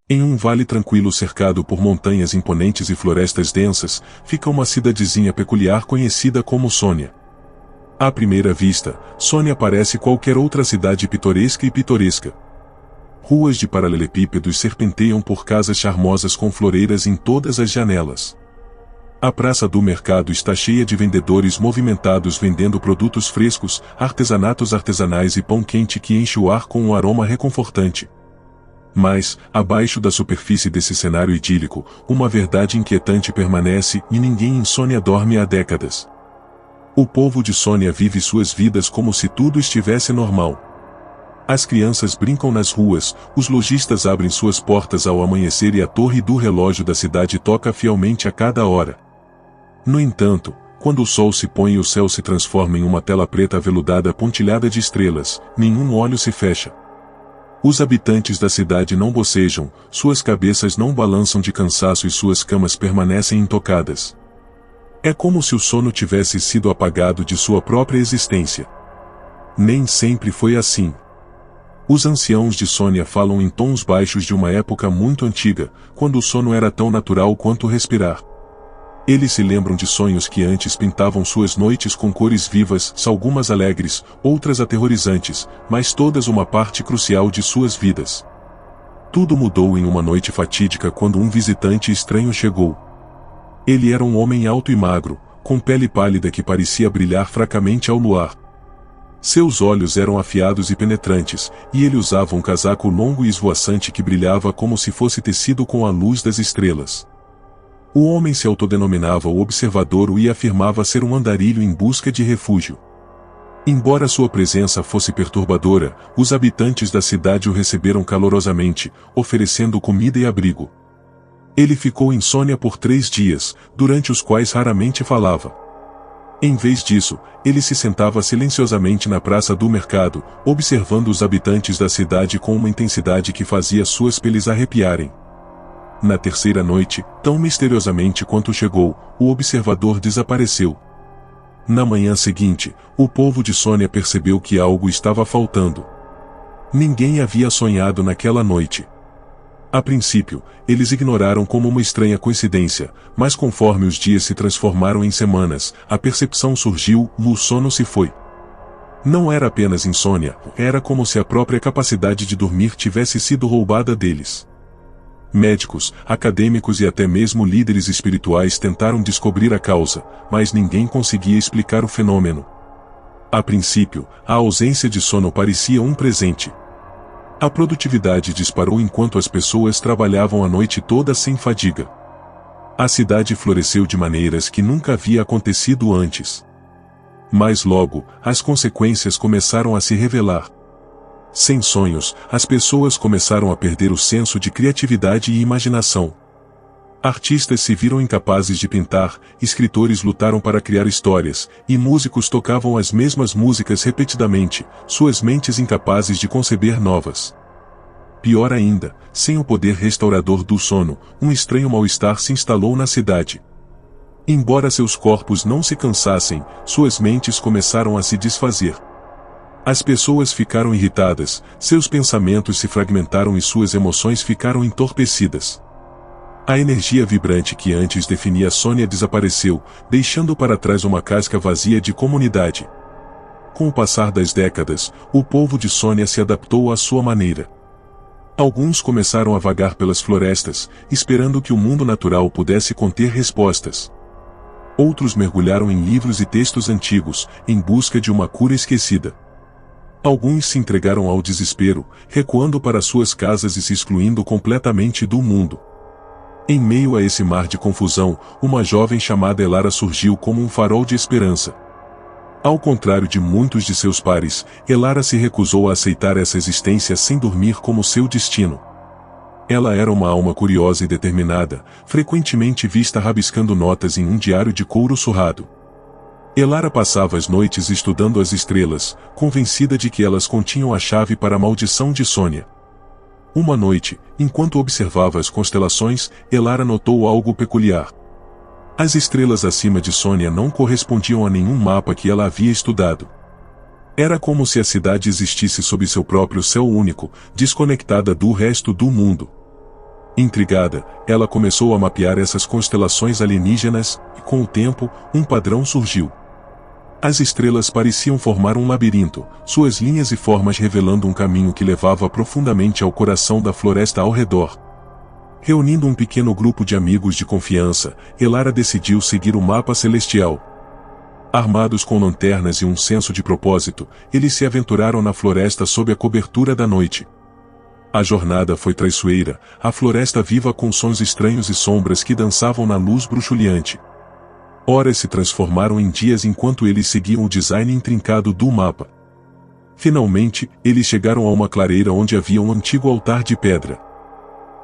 Em um vale tranquilo cercado por montanhas imponentes e florestas densas, fica uma cidadezinha peculiar conhecida como Sônia. À primeira vista, Sônia parece qualquer outra cidade pitoresca. Ruas de paralelepípedos serpenteiam por casas charmosas com floreiras em todas as janelas. A praça do mercado está cheia de vendedores movimentados vendendo produtos frescos, artesanatos artesanais e pão quente que enche o ar com um aroma reconfortante. Mas, abaixo da superfície desse cenário idílico, uma verdade inquietante permanece e ninguém em Sônia dorme há décadas. O povo de Sônia vive suas vidas como se tudo estivesse normal. As crianças brincam nas ruas, os lojistas abrem suas portas ao amanhecer e a torre do relógio da cidade toca fielmente a cada hora. No entanto, quando o sol se põe e o céu se transforma em uma tela preta aveludada pontilhada de estrelas, nenhum olho se fecha. Os habitantes da cidade não bocejam, suas cabeças não balançam de cansaço e suas camas permanecem intocadas. É como se o sono tivesse sido apagado de sua própria existência. Nem sempre foi assim. Os anciãos de Sônia falam em tons baixos de uma época muito antiga, quando o sono era tão natural quanto respirar. Eles se lembram de sonhos que antes pintavam suas noites com cores vivas, algumas alegres, outras aterrorizantes, mas todas uma parte crucial de suas vidas. Tudo mudou em uma noite fatídica quando um visitante estranho chegou. Ele era um homem alto e magro, com pele pálida que parecia brilhar fracamente ao luar. Seus olhos eram afiados e penetrantes, e ele usava um casaco longo e esvoaçante que brilhava como se fosse tecido com a luz das estrelas. O homem se autodenominava o Observador e afirmava ser um andarilho em busca de refúgio. Embora sua presença fosse perturbadora, os habitantes da cidade o receberam calorosamente, oferecendo comida e abrigo. Ele ficou em Sônia por 3 dias, durante os quais raramente falava. Em vez disso, ele se sentava silenciosamente na praça do mercado, observando os habitantes da cidade com uma intensidade que fazia suas peles arrepiarem. Na terceira noite, tão misteriosamente quanto chegou, o observador desapareceu. Na manhã seguinte, o povo de Sônia percebeu que algo estava faltando. Ninguém havia sonhado naquela noite. A princípio, eles ignoraram como uma estranha coincidência, mas conforme os dias se transformaram em semanas, a percepção surgiu, o sono se foi. Não era apenas insônia, era como se a própria capacidade de dormir tivesse sido roubada deles. Médicos, acadêmicos e até mesmo líderes espirituais tentaram descobrir a causa, mas ninguém conseguia explicar o fenômeno. A princípio, a ausência de sono parecia um presente. A produtividade disparou enquanto as pessoas trabalhavam a noite toda sem fadiga. A cidade floresceu de maneiras que nunca havia acontecido antes. Mas logo, as consequências começaram a se revelar. Sem sonhos, as pessoas começaram a perder o senso de criatividade e imaginação. Artistas se viram incapazes de pintar, escritores lutaram para criar histórias, e músicos tocavam as mesmas músicas repetidamente, suas mentes incapazes de conceber novas. Pior ainda, sem o poder restaurador do sono, um estranho mal-estar se instalou na cidade. Embora seus corpos não se cansassem, suas mentes começaram a se desfazer. As pessoas ficaram irritadas, seus pensamentos se fragmentaram e suas emoções ficaram entorpecidas. A energia vibrante que antes definia Sônia desapareceu, deixando para trás uma casca vazia de comunidade. Com o passar das décadas, o povo de Sônia se adaptou à sua maneira. Alguns começaram a vagar pelas florestas, esperando que o mundo natural pudesse conter respostas. Outros mergulharam em livros e textos antigos, em busca de uma cura esquecida. Alguns se entregaram ao desespero, recuando para suas casas e se excluindo completamente do mundo. Em meio a esse mar de confusão, uma jovem chamada Elara surgiu como um farol de esperança. Ao contrário de muitos de seus pares, Elara se recusou a aceitar essa existência sem dormir como seu destino. Ela era uma alma curiosa e determinada, frequentemente vista rabiscando notas em um diário de couro surrado. Elara passava as noites estudando as estrelas, convencida de que elas continham a chave para a maldição de Sônia. Uma noite, enquanto observava as constelações, Elara notou algo peculiar. As estrelas acima de Sônia não correspondiam a nenhum mapa que ela havia estudado. Era como se a cidade existisse sob seu próprio céu único, desconectada do resto do mundo. Intrigada, ela começou a mapear essas constelações alienígenas, e com o tempo, um padrão surgiu. As estrelas pareciam formar um labirinto, suas linhas e formas revelando um caminho que levava profundamente ao coração da floresta ao redor. Reunindo um pequeno grupo de amigos de confiança, Elara decidiu seguir o mapa celestial. Armados com lanternas e um senso de propósito, eles se aventuraram na floresta sob a cobertura da noite. A jornada foi traiçoeira, a floresta viva com sons estranhos e sombras que dançavam na luz bruxuleante. Horas se transformaram em dias enquanto eles seguiam o design intrincado do mapa. Finalmente, eles chegaram a uma clareira onde havia um antigo altar de pedra.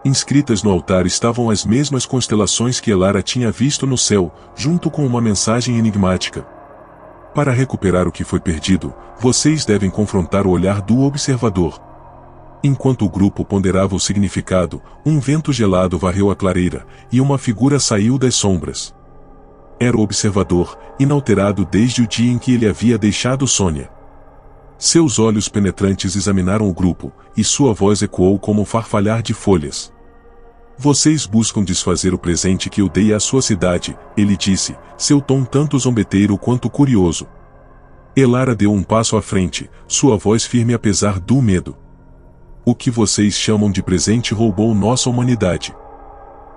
Inscritas no altar estavam as mesmas constelações que Elara tinha visto no céu, junto com uma mensagem enigmática. Para recuperar o que foi perdido, vocês devem confrontar o olhar do observador. Enquanto o grupo ponderava o significado, um vento gelado varreu a clareira, e uma figura saiu das sombras. Era o observador, inalterado desde o dia em que ele havia deixado Sônia. Seus olhos penetrantes examinaram o grupo, e sua voz ecoou como um farfalhar de folhas. Vocês buscam desfazer o presente que eu dei à sua cidade, ele disse, seu tom tanto zombeteiro quanto curioso. Elara deu um passo à frente, sua voz firme apesar do medo. O que vocês chamam de presente roubou nossa humanidade.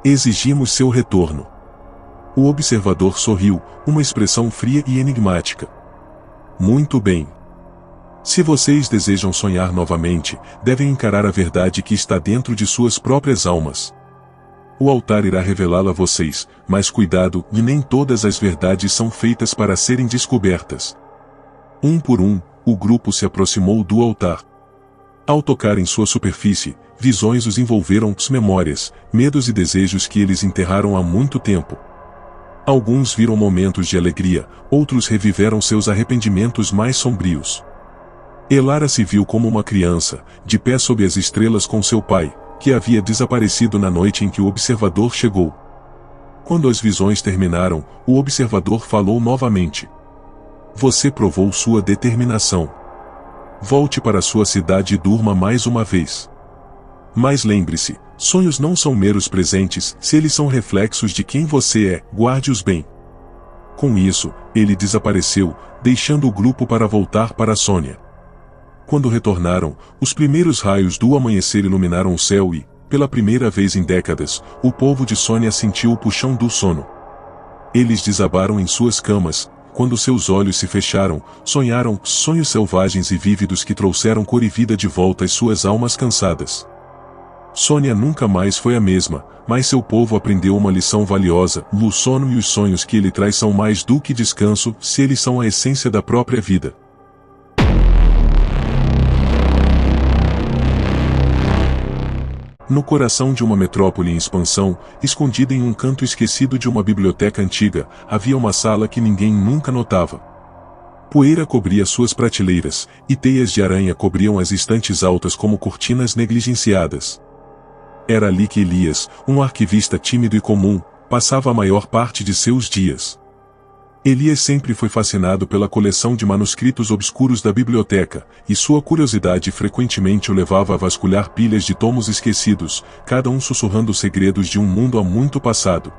Exigimos seu retorno. O observador sorriu, uma expressão fria e enigmática. Muito bem. Se vocês desejam sonhar novamente, devem encarar a verdade que está dentro de suas próprias almas. O altar irá revelá-la a vocês, mas cuidado, e nem todas as verdades são feitas para serem descobertas. Um por um, o grupo se aproximou do altar. Ao tocar em sua superfície, visões os envolveram, memórias, medos e desejos que eles enterraram há muito tempo. Alguns viram momentos de alegria, outros reviveram seus arrependimentos mais sombrios. Elara se viu como uma criança, de pé sob as estrelas com seu pai, que havia desaparecido na noite em que o observador chegou. Quando as visões terminaram, o observador falou novamente. Você provou sua determinação. Volte para sua cidade e durma mais uma vez. Mas lembre-se, sonhos não são meros presentes, se eles são reflexos de quem você é, guarde-os bem. Com isso, ele desapareceu, deixando o grupo para voltar para Sônia. Quando retornaram, os primeiros raios do amanhecer iluminaram o céu e, pela primeira vez em décadas, o povo de Sônia sentiu o puxão do sono. Eles desabaram em suas camas, quando seus olhos se fecharam, sonharam sonhos selvagens e vívidos que trouxeram cor e vida de volta às suas almas cansadas. Sônia nunca mais foi a mesma, mas seu povo aprendeu uma lição valiosa, o sono e os sonhos que ele traz são mais do que descanso, se eles são a essência da própria vida. No coração de uma metrópole em expansão, escondida em um canto esquecido de uma biblioteca antiga, havia uma sala que ninguém nunca notava. Poeira cobria suas prateleiras, e teias de aranha cobriam as estantes altas como cortinas negligenciadas. Era ali que Elias, um arquivista tímido e comum, passava a maior parte de seus dias. Elias sempre foi fascinado pela coleção de manuscritos obscuros da biblioteca, e sua curiosidade frequentemente o levava a vasculhar pilhas de tomos esquecidos, cada um sussurrando segredos de um mundo há muito passado.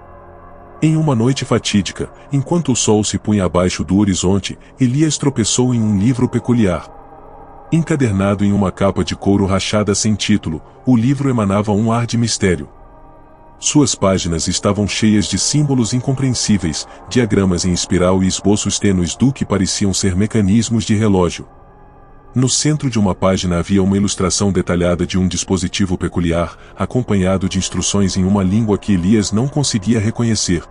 Em uma noite fatídica, enquanto o sol se punha abaixo do horizonte, Elias tropeçou em um livro peculiar. Encadernado em uma capa de couro rachada sem título, o livro emanava um ar de mistério. Suas páginas estavam cheias de símbolos incompreensíveis, diagramas em espiral e esboços tênues do que pareciam ser mecanismos de relógio. No centro de uma página havia uma ilustração detalhada de um dispositivo peculiar, acompanhado de instruções em uma língua que Elias não conseguia reconhecer.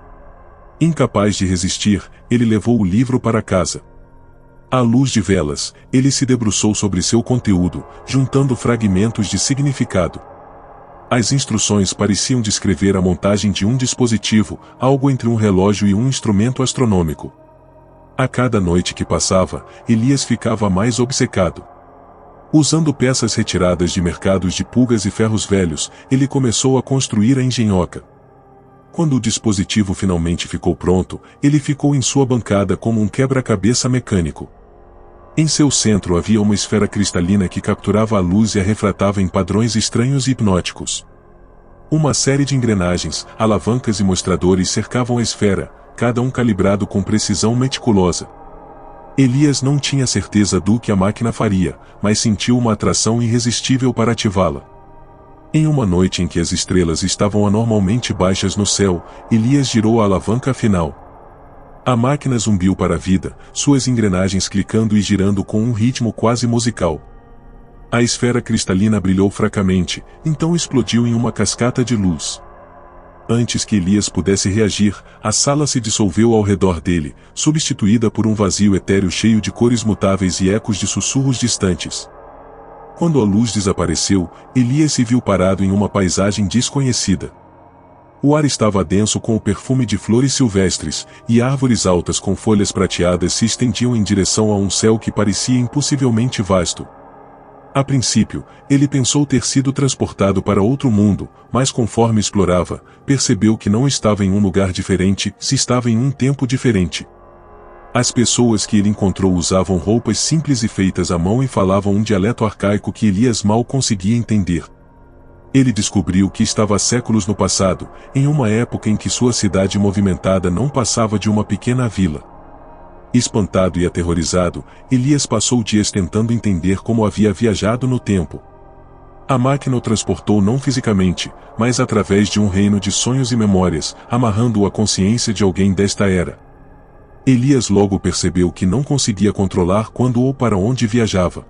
Incapaz de resistir, ele levou o livro para casa. À luz de velas, ele se debruçou sobre seu conteúdo, juntando fragmentos de significado. As instruções pareciam descrever a montagem de um dispositivo, algo entre um relógio e um instrumento astronômico. A cada noite que passava, Elias ficava mais obcecado. Usando peças retiradas de mercados de pulgas e ferros velhos, ele começou a construir a engenhoca. Quando o dispositivo finalmente ficou pronto, ele ficou em sua bancada como um quebra-cabeça mecânico. Em seu centro havia uma esfera cristalina que capturava a luz e a refratava em padrões estranhos e hipnóticos. Uma série de engrenagens, alavancas e mostradores cercavam a esfera, cada um calibrado com precisão meticulosa. Elias não tinha certeza do que a máquina faria, mas sentiu uma atração irresistível para ativá-la. Em uma noite em que as estrelas estavam anormalmente baixas no céu, Elias girou a alavanca final. A máquina zumbiu para a vida, suas engrenagens clicando e girando com um ritmo quase musical. A esfera cristalina brilhou fracamente, então explodiu em uma cascata de luz. Antes que Elias pudesse reagir, a sala se dissolveu ao redor dele, substituída por um vazio etéreo cheio de cores mutáveis e ecos de sussurros distantes. Quando a luz desapareceu, Elias se viu parado em uma paisagem desconhecida. O ar estava denso com o perfume de flores silvestres, e árvores altas com folhas prateadas se estendiam em direção a um céu que parecia impossivelmente vasto. A princípio, ele pensou ter sido transportado para outro mundo, mas conforme explorava, percebeu que não estava em um lugar diferente, se estava em um tempo diferente. As pessoas que ele encontrou usavam roupas simples e feitas à mão e falavam um dialeto arcaico que Elias mal conseguia entender. Ele descobriu que estava há séculos no passado, em uma época em que sua cidade movimentada não passava de uma pequena vila. Espantado e aterrorizado, Elias passou dias tentando entender como havia viajado no tempo. A máquina o transportou não fisicamente, mas através de um reino de sonhos e memórias, amarrando-o à consciência de alguém desta era. Elias logo percebeu que não conseguia controlar quando ou para onde viajava.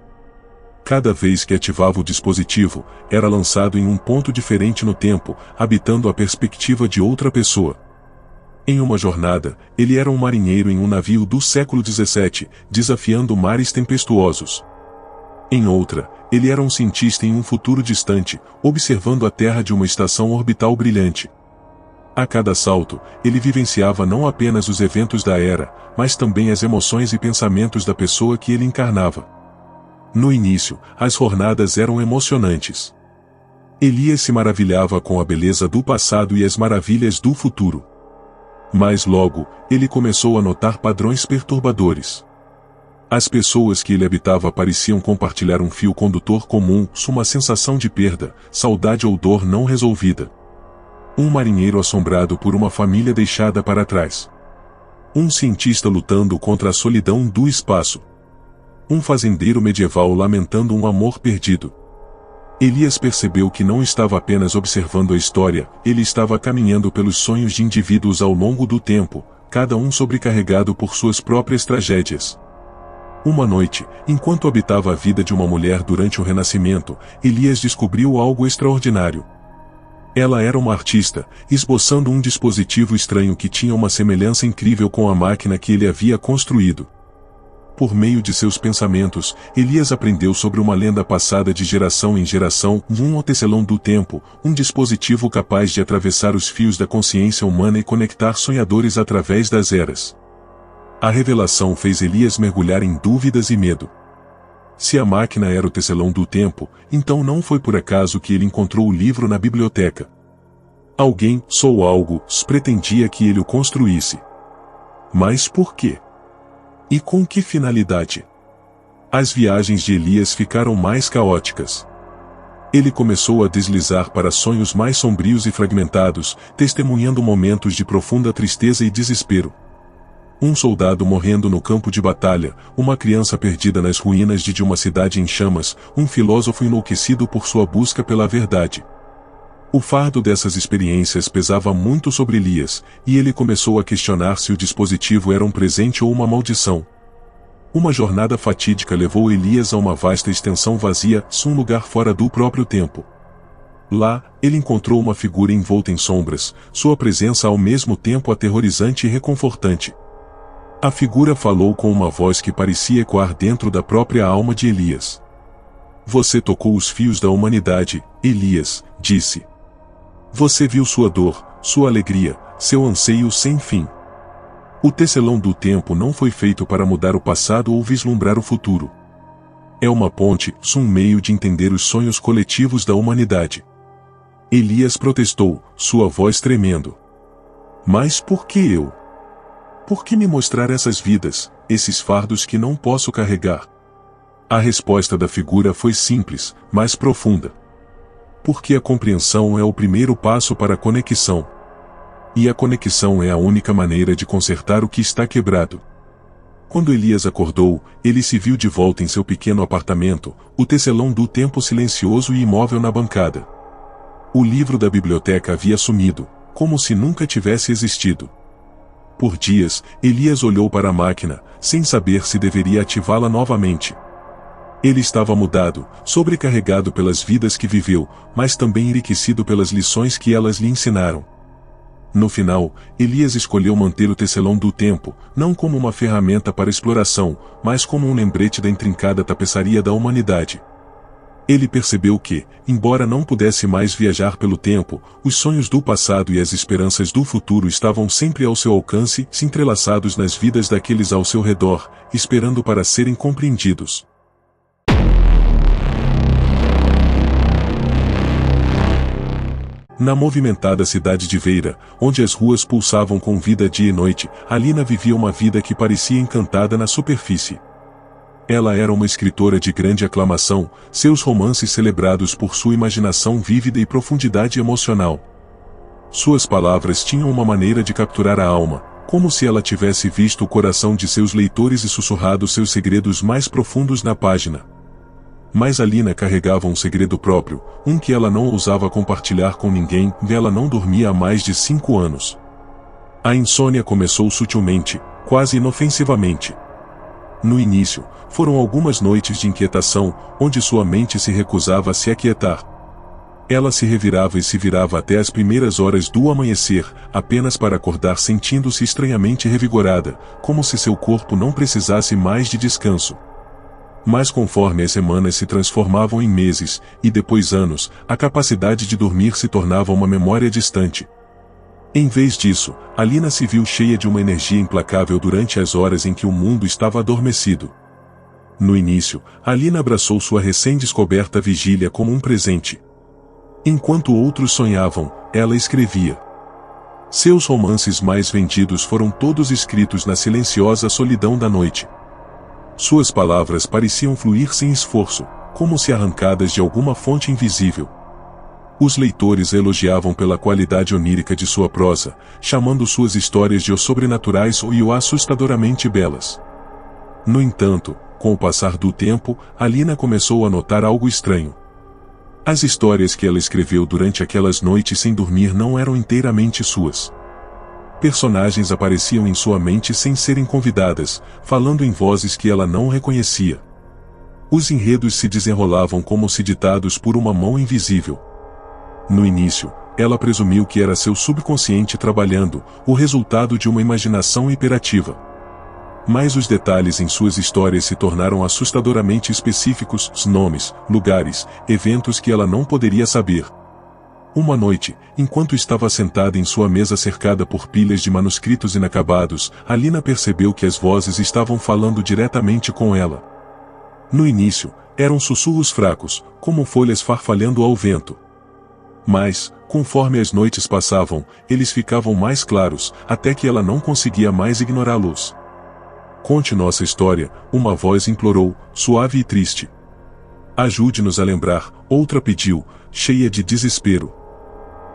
Cada vez que ativava o dispositivo, era lançado em um ponto diferente no tempo, habitando a perspectiva de outra pessoa. Em uma jornada, ele era um marinheiro em um navio do século XVII, desafiando mares tempestuosos. Em outra, ele era um cientista em um futuro distante, observando a Terra de uma estação orbital brilhante. A cada salto, ele vivenciava não apenas os eventos da era, mas também as emoções e pensamentos da pessoa que ele encarnava. No início, as jornadas eram emocionantes. Elias se maravilhava com a beleza do passado e as maravilhas do futuro. Mas logo, ele começou a notar padrões perturbadores. As pessoas que ele habitava pareciam compartilhar um fio condutor comum, uma sensação de perda, saudade ou dor não resolvida. Um marinheiro assombrado por uma família deixada para trás. Um cientista lutando contra a solidão do espaço. Um fazendeiro medieval lamentando um amor perdido. Elias percebeu que não estava apenas observando a história, ele estava caminhando pelos sonhos de indivíduos ao longo do tempo, cada um sobrecarregado por suas próprias tragédias. Uma noite, enquanto habitava a vida de uma mulher durante o Renascimento, Elias descobriu algo extraordinário. Ela era uma artista, esboçando um dispositivo estranho que tinha uma semelhança incrível com a máquina que ele havia construído. Por meio de seus pensamentos, Elias aprendeu sobre uma lenda passada de geração em geração, um tecelão do tempo, um dispositivo capaz de atravessar os fios da consciência humana e conectar sonhadores através das eras. A revelação fez Elias mergulhar em dúvidas e medo. Se a máquina era o tecelão do tempo, então não foi por acaso que ele encontrou o livro na biblioteca. Alguém, ou algo, pretendia que ele o construísse. Mas por quê? E com que finalidade? As viagens de Elias ficaram mais caóticas. Ele começou a deslizar para sonhos mais sombrios e fragmentados, testemunhando momentos de profunda tristeza e desespero. Um soldado morrendo no campo de batalha, uma criança perdida nas ruínas de uma cidade em chamas, um filósofo enlouquecido por sua busca pela verdade. O fardo dessas experiências pesava muito sobre Elias, e ele começou a questionar se o dispositivo era um presente ou uma maldição. Uma jornada fatídica levou Elias a uma vasta extensão vazia, um lugar fora do próprio tempo. Lá, ele encontrou uma figura envolta em sombras, sua presença ao mesmo tempo aterrorizante e reconfortante. A figura falou com uma voz que parecia ecoar dentro da própria alma de Elias. Você tocou os fios da humanidade, Elias, disse. Você viu sua dor, sua alegria, seu anseio sem fim. O tecelão do tempo não foi feito para mudar o passado ou vislumbrar o futuro. É uma ponte, um meio de entender os sonhos coletivos da humanidade. Elias protestou, sua voz tremendo. Mas por que eu? Por que me mostrar essas vidas, esses fardos que não posso carregar? A resposta da figura foi simples, mas profunda. Porque a compreensão é o primeiro passo para a conexão. E a conexão é a única maneira de consertar o que está quebrado. Quando Elias acordou, ele se viu de volta em seu pequeno apartamento, o tecelão do tempo silencioso e imóvel na bancada. O livro da biblioteca havia sumido, como se nunca tivesse existido. Por dias, Elias olhou para a máquina, sem saber se deveria ativá-la novamente. Ele estava mudado, sobrecarregado pelas vidas que viveu, mas também enriquecido pelas lições que elas lhe ensinaram. No final, Elias escolheu manter o tecelão do tempo, não como uma ferramenta para exploração, mas como um lembrete da intrincada tapeçaria da humanidade. Ele percebeu que, embora não pudesse mais viajar pelo tempo, os sonhos do passado e as esperanças do futuro estavam sempre ao seu alcance, se entrelaçados nas vidas daqueles ao seu redor, esperando para serem compreendidos. Na movimentada cidade de Veira, onde as ruas pulsavam com vida dia e noite, Alina vivia uma vida que parecia encantada na superfície. Ela era uma escritora de grande aclamação, seus romances celebrados por sua imaginação vívida e profundidade emocional. Suas palavras tinham uma maneira de capturar a alma, como se ela tivesse visto o coração de seus leitores e sussurrado seus segredos mais profundos na página. Mas Alina carregava um segredo próprio, um que ela não ousava compartilhar com ninguém, e ela não dormia há mais de 5 anos. A insônia começou sutilmente, quase inofensivamente. No início, foram algumas noites de inquietação, onde sua mente se recusava a se aquietar. Ela se revirava e se virava até as primeiras horas do amanhecer, apenas para acordar sentindo-se estranhamente revigorada, como se seu corpo não precisasse mais de descanso. Mas conforme as semanas se transformavam em meses, e depois anos, a capacidade de dormir se tornava uma memória distante. Em vez disso, Alina se viu cheia de uma energia implacável durante as horas em que o mundo estava adormecido. No início, Alina abraçou sua recém-descoberta vigília como um presente. Enquanto outros sonhavam, ela escrevia. Seus romances mais vendidos foram todos escritos na silenciosa solidão da noite. Suas palavras pareciam fluir sem esforço, como se arrancadas de alguma fonte invisível. Os leitores elogiavam pela qualidade onírica de sua prosa, chamando suas histórias de o sobrenaturais e o assustadoramente belas. No entanto, com o passar do tempo, Alina começou a notar algo estranho. As histórias que ela escreveu durante aquelas noites sem dormir não eram inteiramente suas. Personagens apareciam em sua mente sem serem convidadas, falando em vozes que ela não reconhecia. Os enredos se desenrolavam como se ditados por uma mão invisível. No início, ela presumiu que era seu subconsciente trabalhando, o resultado de uma imaginação hiperativa. Mas os detalhes em suas histórias se tornaram assustadoramente específicos, nomes, lugares, eventos que ela não poderia saber. Uma noite, enquanto estava sentada em sua mesa cercada por pilhas de manuscritos inacabados, Alina percebeu que as vozes estavam falando diretamente com ela. No início, eram sussurros fracos, como folhas farfalhando ao vento. Mas, conforme as noites passavam, eles ficavam mais claros, até que ela não conseguia mais ignorá-los. Conte nossa história, uma voz implorou, suave e triste. Ajude-nos a lembrar, outra pediu, cheia de desespero.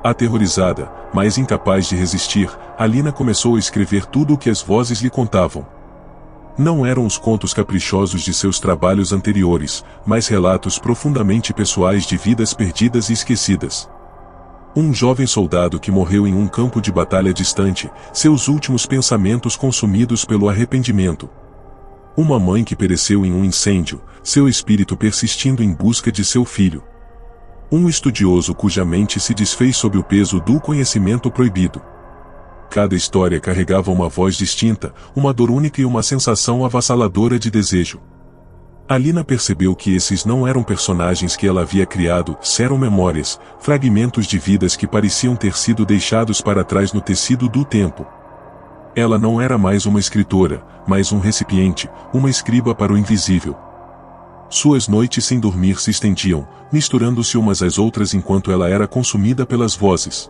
Aterrorizada, mas incapaz de resistir, Alina começou a escrever tudo o que as vozes lhe contavam. Não eram os contos caprichosos de seus trabalhos anteriores, mas relatos profundamente pessoais de vidas perdidas e esquecidas. Um jovem soldado que morreu em um campo de batalha distante, seus últimos pensamentos consumidos pelo arrependimento. Uma mãe que pereceu em um incêndio, seu espírito persistindo em busca de seu filho. Um estudioso cuja mente se desfez sob o peso do conhecimento proibido. Cada história carregava uma voz distinta, uma dor única e uma sensação avassaladora de desejo. Alina percebeu que esses não eram personagens que ela havia criado, eram memórias, fragmentos de vidas que pareciam ter sido deixados para trás no tecido do tempo. Ela não era mais uma escritora, mas um recipiente, uma escriba para o invisível. Suas noites sem dormir se estendiam, misturando-se umas às outras enquanto ela era consumida pelas vozes.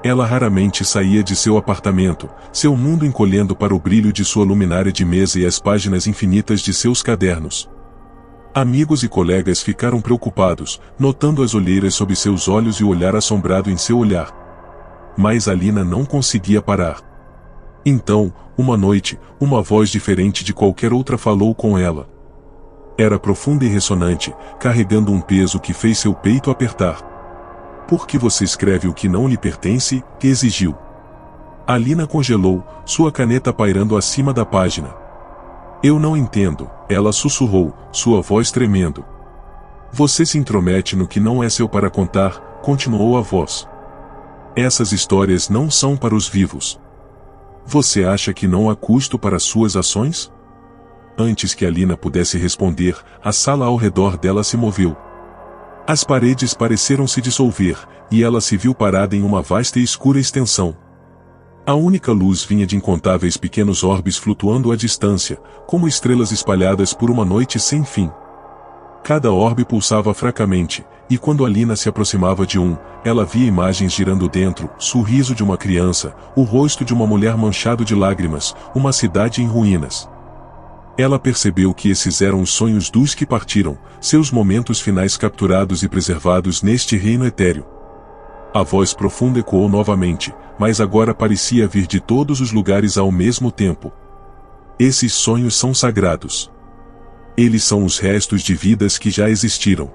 Ela raramente saía de seu apartamento, seu mundo encolhendo para o brilho de sua luminária de mesa e as páginas infinitas de seus cadernos. Amigos e colegas ficaram preocupados, notando as olheiras sob seus olhos e o olhar assombrado em seu olhar. Mas Alina não conseguia parar. Então, uma noite, uma voz diferente de qualquer outra falou com ela. Era profunda e ressonante, carregando um peso que fez seu peito apertar. "Por que você escreve o que não lhe pertence?" exigiu. Alina congelou, sua caneta pairando acima da página. "Eu não entendo", ela sussurrou, sua voz tremendo. "Você se intromete no que não é seu para contar", continuou a voz. "Essas histórias não são para os vivos. Você acha que não há custo para suas ações?" Antes que Alina pudesse responder, a sala ao redor dela se moveu. As paredes pareceram se dissolver, e ela se viu parada em uma vasta e escura extensão. A única luz vinha de incontáveis pequenos orbes flutuando à distância, como estrelas espalhadas por uma noite sem fim. Cada orbe pulsava fracamente, e quando Alina se aproximava de um, ela via imagens girando dentro, sorriso de uma criança, o rosto de uma mulher manchado de lágrimas, uma cidade em ruínas. Ela percebeu que esses eram os sonhos dos que partiram, seus momentos finais capturados e preservados neste reino etéreo. A voz profunda ecoou novamente, mas agora parecia vir de todos os lugares ao mesmo tempo. "Esses sonhos são sagrados. Eles são os restos de vidas que já existiram.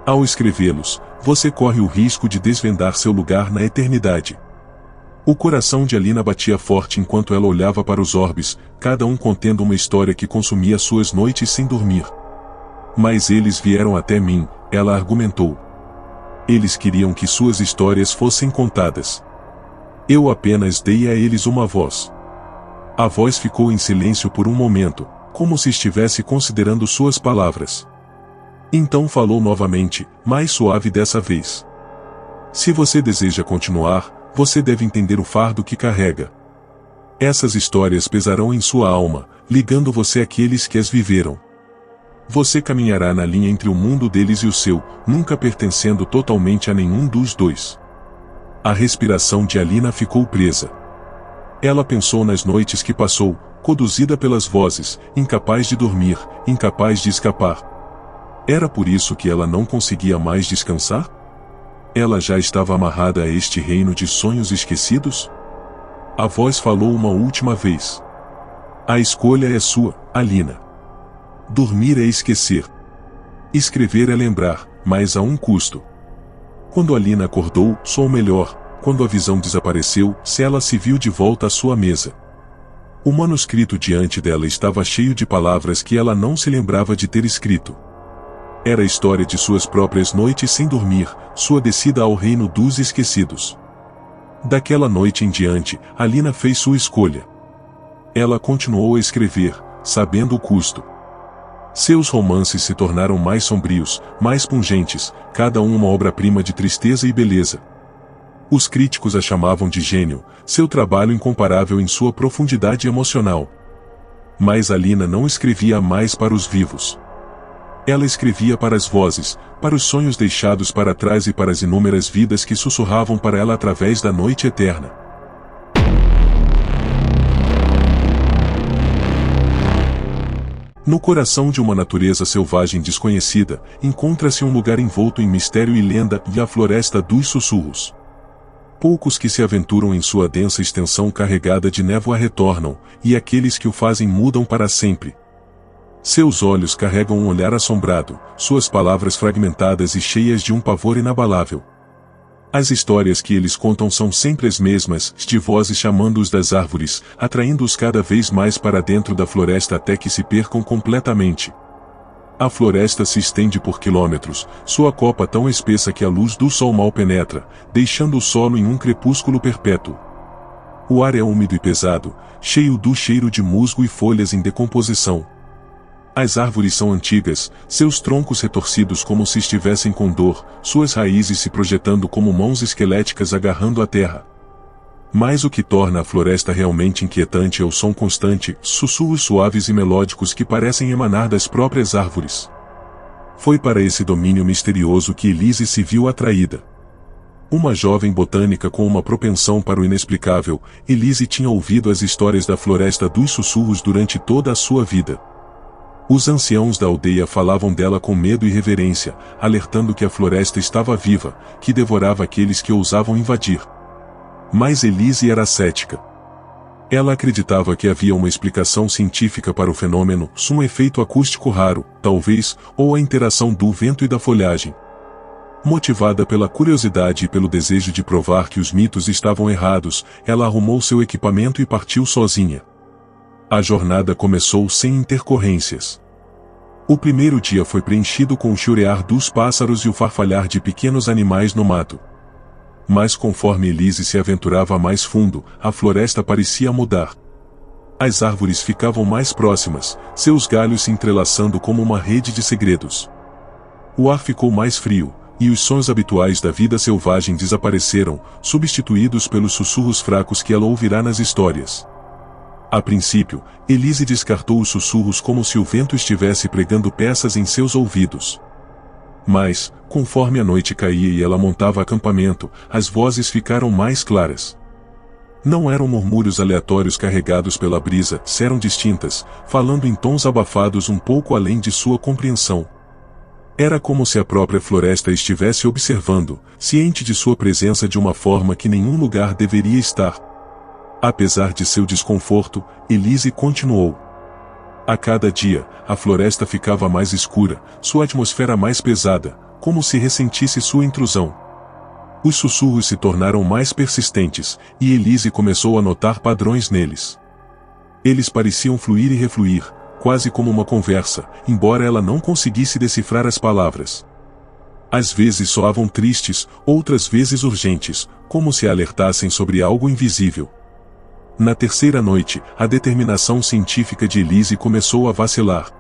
Ao escrevê-los, você corre o risco de desvendar seu lugar na eternidade." O coração de Alina batia forte enquanto ela olhava para os orbes, cada um contendo uma história que consumia suas noites sem dormir. "Mas eles vieram até mim", ela argumentou. "Eles queriam que suas histórias fossem contadas. Eu apenas dei a eles uma voz." A voz ficou em silêncio por um momento, como se estivesse considerando suas palavras. Então falou novamente, mais suave dessa vez. "Se você deseja continuar, você deve entender o fardo que carrega. Essas histórias pesarão em sua alma, ligando você àqueles que as viveram. Você caminhará na linha entre o mundo deles e o seu, nunca pertencendo totalmente a nenhum dos dois." A respiração de Alina ficou presa. Ela pensou nas noites que passou, conduzida pelas vozes, incapaz de dormir, incapaz de escapar. Era por isso que ela não conseguia mais descansar? Ela já estava amarrada a este reino de sonhos esquecidos? A voz falou uma última vez. "A escolha é sua, Alina. Dormir é esquecer. Escrever é lembrar, mas a um custo." Quando Alina acordou, ou melhor, quando a visão desapareceu, ela se viu de volta à sua mesa. O manuscrito diante dela estava cheio de palavras que ela não se lembrava de ter escrito. Era a história de suas próprias noites sem dormir, sua descida ao reino dos esquecidos. Daquela noite em diante, Alina fez sua escolha. Ela continuou a escrever, sabendo o custo. Seus romances se tornaram mais sombrios, mais pungentes, cada um uma obra-prima de tristeza e beleza. Os críticos a chamavam de gênio, seu trabalho incomparável em sua profundidade emocional. Mas Alina não escrevia mais para os vivos. Ela escrevia para as vozes, para os sonhos deixados para trás e para as inúmeras vidas que sussurravam para ela através da noite eterna. No coração de uma natureza selvagem desconhecida, encontra-se um lugar envolto em mistério e lenda, e a Floresta dos Sussurros. Poucos que se aventuram em sua densa extensão carregada de névoa retornam, e aqueles que o fazem mudam para sempre. Seus olhos carregam um olhar assombrado, suas palavras fragmentadas e cheias de um pavor inabalável. As histórias que eles contam são sempre as mesmas, de vozes chamando-os das árvores, atraindo-os cada vez mais para dentro da floresta até que se percam completamente. A floresta se estende por quilômetros, sua copa tão espessa que a luz do sol mal penetra, deixando o solo em um crepúsculo perpétuo. O ar é úmido e pesado, cheio do cheiro de musgo e folhas em decomposição. As árvores são antigas, seus troncos retorcidos como se estivessem com dor, suas raízes se projetando como mãos esqueléticas agarrando a terra. Mas o que torna a floresta realmente inquietante é o som constante, sussurros suaves e melódicos que parecem emanar das próprias árvores. Foi para esse domínio misterioso que Elise se viu atraída. Uma jovem botânica com uma propensão para o inexplicável, Elise tinha ouvido as histórias da Floresta dos Sussurros durante toda a sua vida. Os anciãos da aldeia falavam dela com medo e reverência, alertando que a floresta estava viva, que devorava aqueles que ousavam invadir. Mas Elise era cética. Ela acreditava que havia uma explicação científica para o fenômeno, um efeito acústico raro, talvez, ou a interação do vento e da folhagem. Motivada pela curiosidade e pelo desejo de provar que os mitos estavam errados, ela arrumou seu equipamento e partiu sozinha. A jornada começou sem intercorrências. O primeiro dia foi preenchido com o chiurear dos pássaros e o farfalhar de pequenos animais no mato. Mas conforme Elise se aventurava mais fundo, a floresta parecia mudar. As árvores ficavam mais próximas, seus galhos se entrelaçando como uma rede de segredos. O ar ficou mais frio, e os sons habituais da vida selvagem desapareceram, substituídos pelos sussurros fracos que ela ouvirá nas histórias. A princípio, Elise descartou os sussurros como se o vento estivesse pregando peças em seus ouvidos. Mas, conforme a noite caía e ela montava acampamento, as vozes ficaram mais claras. Não eram murmúrios aleatórios carregados pela brisa, eram distintas, falando em tons abafados um pouco além de sua compreensão. Era como se a própria floresta estivesse observando, ciente de sua presença de uma forma que nenhum lugar deveria estar. Apesar de seu desconforto, Elise continuou. A cada dia, a floresta ficava mais escura, sua atmosfera mais pesada, como se ressentisse sua intrusão. Os sussurros se tornaram mais persistentes, e Elise começou a notar padrões neles. Eles pareciam fluir e refluir, quase como uma conversa, embora ela não conseguisse decifrar as palavras. Às vezes soavam tristes, outras vezes urgentes, como se alertassem sobre algo invisível. Na terceira noite, a determinação científica de Elise começou a vacilar.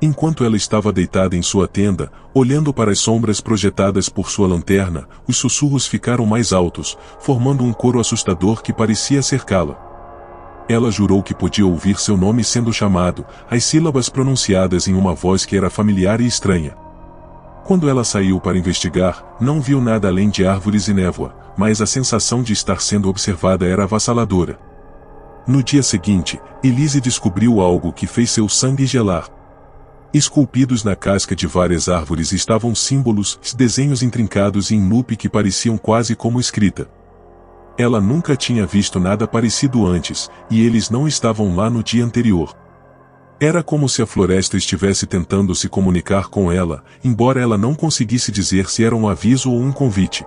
Enquanto ela estava deitada em sua tenda, olhando para as sombras projetadas por sua lanterna, os sussurros ficaram mais altos, formando um coro assustador que parecia cercá-la. Ela jurou que podia ouvir seu nome sendo chamado, as sílabas pronunciadas em uma voz que era familiar e estranha. Quando ela saiu para investigar, não viu nada além de árvores e névoa, mas a sensação de estar sendo observada era avassaladora. No dia seguinte, Elise descobriu algo que fez seu sangue gelar. Esculpidos na casca de várias árvores estavam símbolos, desenhos intrincados em loop que pareciam quase como escrita. Ela nunca tinha visto nada parecido antes, e eles não estavam lá no dia anterior. Era como se a floresta estivesse tentando se comunicar com ela, embora ela não conseguisse dizer se era um aviso ou um convite.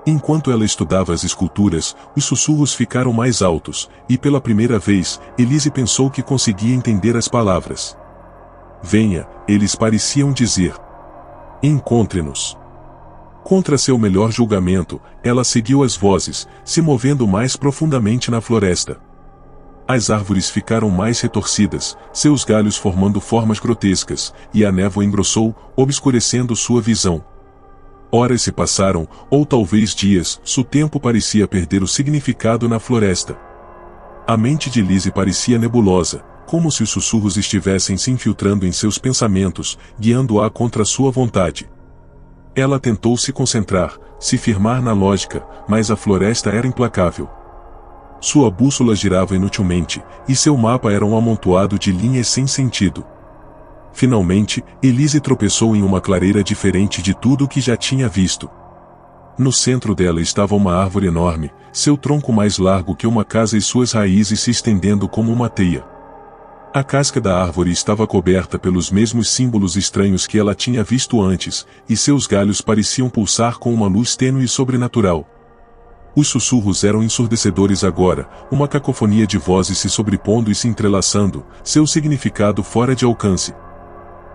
Enquanto ela estudava as esculturas, os sussurros ficaram mais altos, e pela primeira vez, Elise pensou que conseguia entender as palavras. Venha, eles pareciam dizer. Encontre-nos. Contra seu melhor julgamento, ela seguiu as vozes, se movendo mais profundamente na floresta. As árvores ficaram mais retorcidas, seus galhos formando formas grotescas, e a névoa engrossou, obscurecendo sua visão. Horas se passaram, ou talvez dias, o tempo parecia perder o significado na floresta. A mente de Elise parecia nebulosa, como se os sussurros estivessem se infiltrando em seus pensamentos, guiando-a contra sua vontade. Ela tentou se concentrar, se firmar na lógica, mas a floresta era implacável. Sua bússola girava inutilmente, e seu mapa era um amontoado de linhas sem sentido. Finalmente, Elise tropeçou em uma clareira diferente de tudo o que já tinha visto. No centro dela estava uma árvore enorme, seu tronco mais largo que uma casa e suas raízes se estendendo como uma teia. A casca da árvore estava coberta pelos mesmos símbolos estranhos que ela tinha visto antes, e seus galhos pareciam pulsar com uma luz tênue e sobrenatural. Os sussurros eram ensurdecedores agora, uma cacofonia de vozes se sobrepondo e se entrelaçando, seu significado fora de alcance.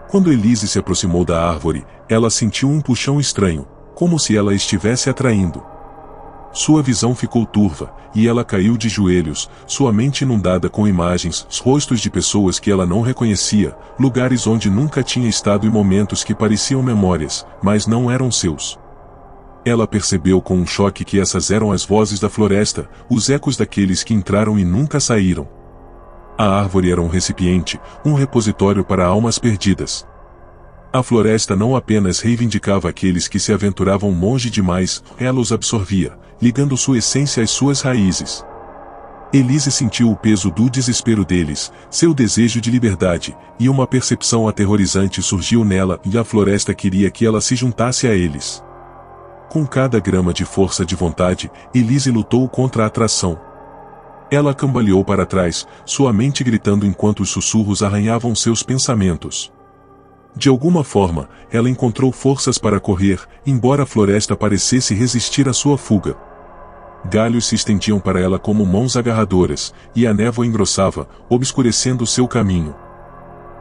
Quando Elise se aproximou da árvore, ela sentiu um puxão estranho, como se ela estivesse atraindo. Sua visão ficou turva, e ela caiu de joelhos, sua mente inundada com imagens, rostos de pessoas que ela não reconhecia, lugares onde nunca tinha estado e momentos que pareciam memórias, mas não eram seus. Ela percebeu com um choque que essas eram as vozes da floresta, os ecos daqueles que entraram e nunca saíram. A árvore era um recipiente, um repositório para almas perdidas. A floresta não apenas reivindicava aqueles que se aventuravam longe demais, ela os absorvia, ligando sua essência às suas raízes. Elise sentiu o peso do desespero deles, seu desejo de liberdade, e uma percepção aterrorizante surgiu nela, e a floresta queria que ela se juntasse a eles. Com cada grama de força de vontade, Elise lutou contra a atração. Ela cambaleou para trás, sua mente gritando enquanto os sussurros arranhavam seus pensamentos. De alguma forma, ela encontrou forças para correr, embora a floresta parecesse resistir à sua fuga. Galhos se estendiam para ela como mãos agarradoras, e a névoa engrossava, obscurecendo seu caminho.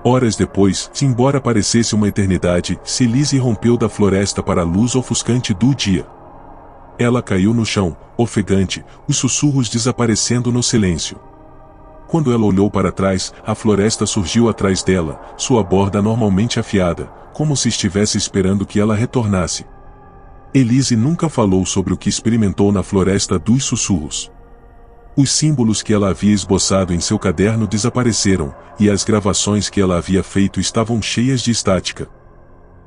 Horas depois, embora parecesse uma eternidade, Elise rompeu da floresta para a luz ofuscante do dia. Ela caiu no chão, ofegante, os sussurros desaparecendo no silêncio. Quando ela olhou para trás, a floresta surgiu atrás dela, sua borda normalmente afiada, como se estivesse esperando que ela retornasse. Elise nunca falou sobre o que experimentou na floresta dos sussurros. Os símbolos que ela havia esboçado em seu caderno desapareceram, e as gravações que ela havia feito estavam cheias de estática.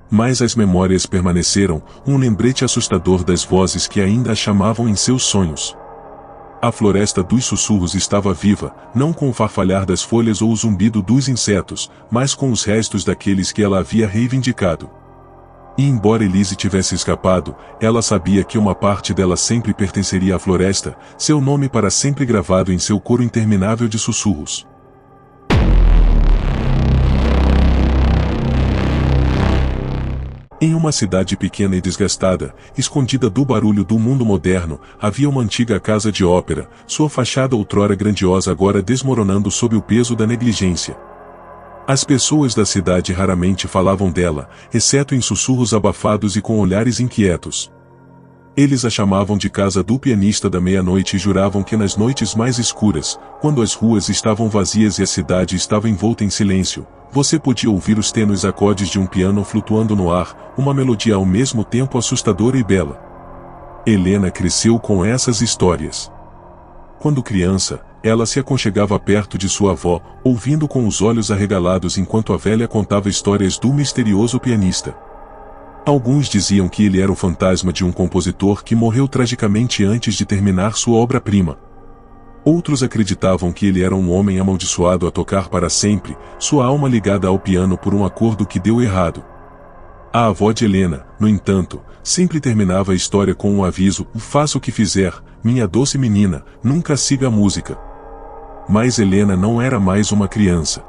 Mas as memórias permaneceram, um lembrete assustador das vozes que ainda a chamavam em seus sonhos. A floresta dos sussurros estava viva, não com o farfalhar das folhas ou o zumbido dos insetos, mas com os restos daqueles que ela havia reivindicado. E embora Elise tivesse escapado, ela sabia que uma parte dela sempre pertenceria à floresta, seu nome para sempre gravado em seu coro interminável de sussurros. Em uma cidade pequena e desgastada, escondida do barulho do mundo moderno, havia uma antiga casa de ópera, sua fachada outrora grandiosa agora desmoronando sob o peso da negligência. As pessoas da cidade raramente falavam dela, exceto em sussurros abafados e com olhares inquietos. Eles a chamavam de casa do pianista da meia-noite e juravam que nas noites mais escuras, quando as ruas estavam vazias e a cidade estava envolta em silêncio, você podia ouvir os tênues acordes de um piano flutuando no ar, uma melodia ao mesmo tempo assustadora e bela. Helena cresceu com essas histórias. Quando criança, ela se aconchegava perto de sua avó, ouvindo com os olhos arregalados enquanto a velha contava histórias do misterioso pianista. Alguns diziam que ele era o fantasma de um compositor que morreu tragicamente antes de terminar sua obra-prima. Outros acreditavam que ele era um homem amaldiçoado a tocar para sempre, sua alma ligada ao piano por um acordo que deu errado. A avó de Helena, no entanto, sempre terminava a história com um aviso: faça o que fizer, minha doce menina, nunca siga a música. Mas Helena não era mais uma criança.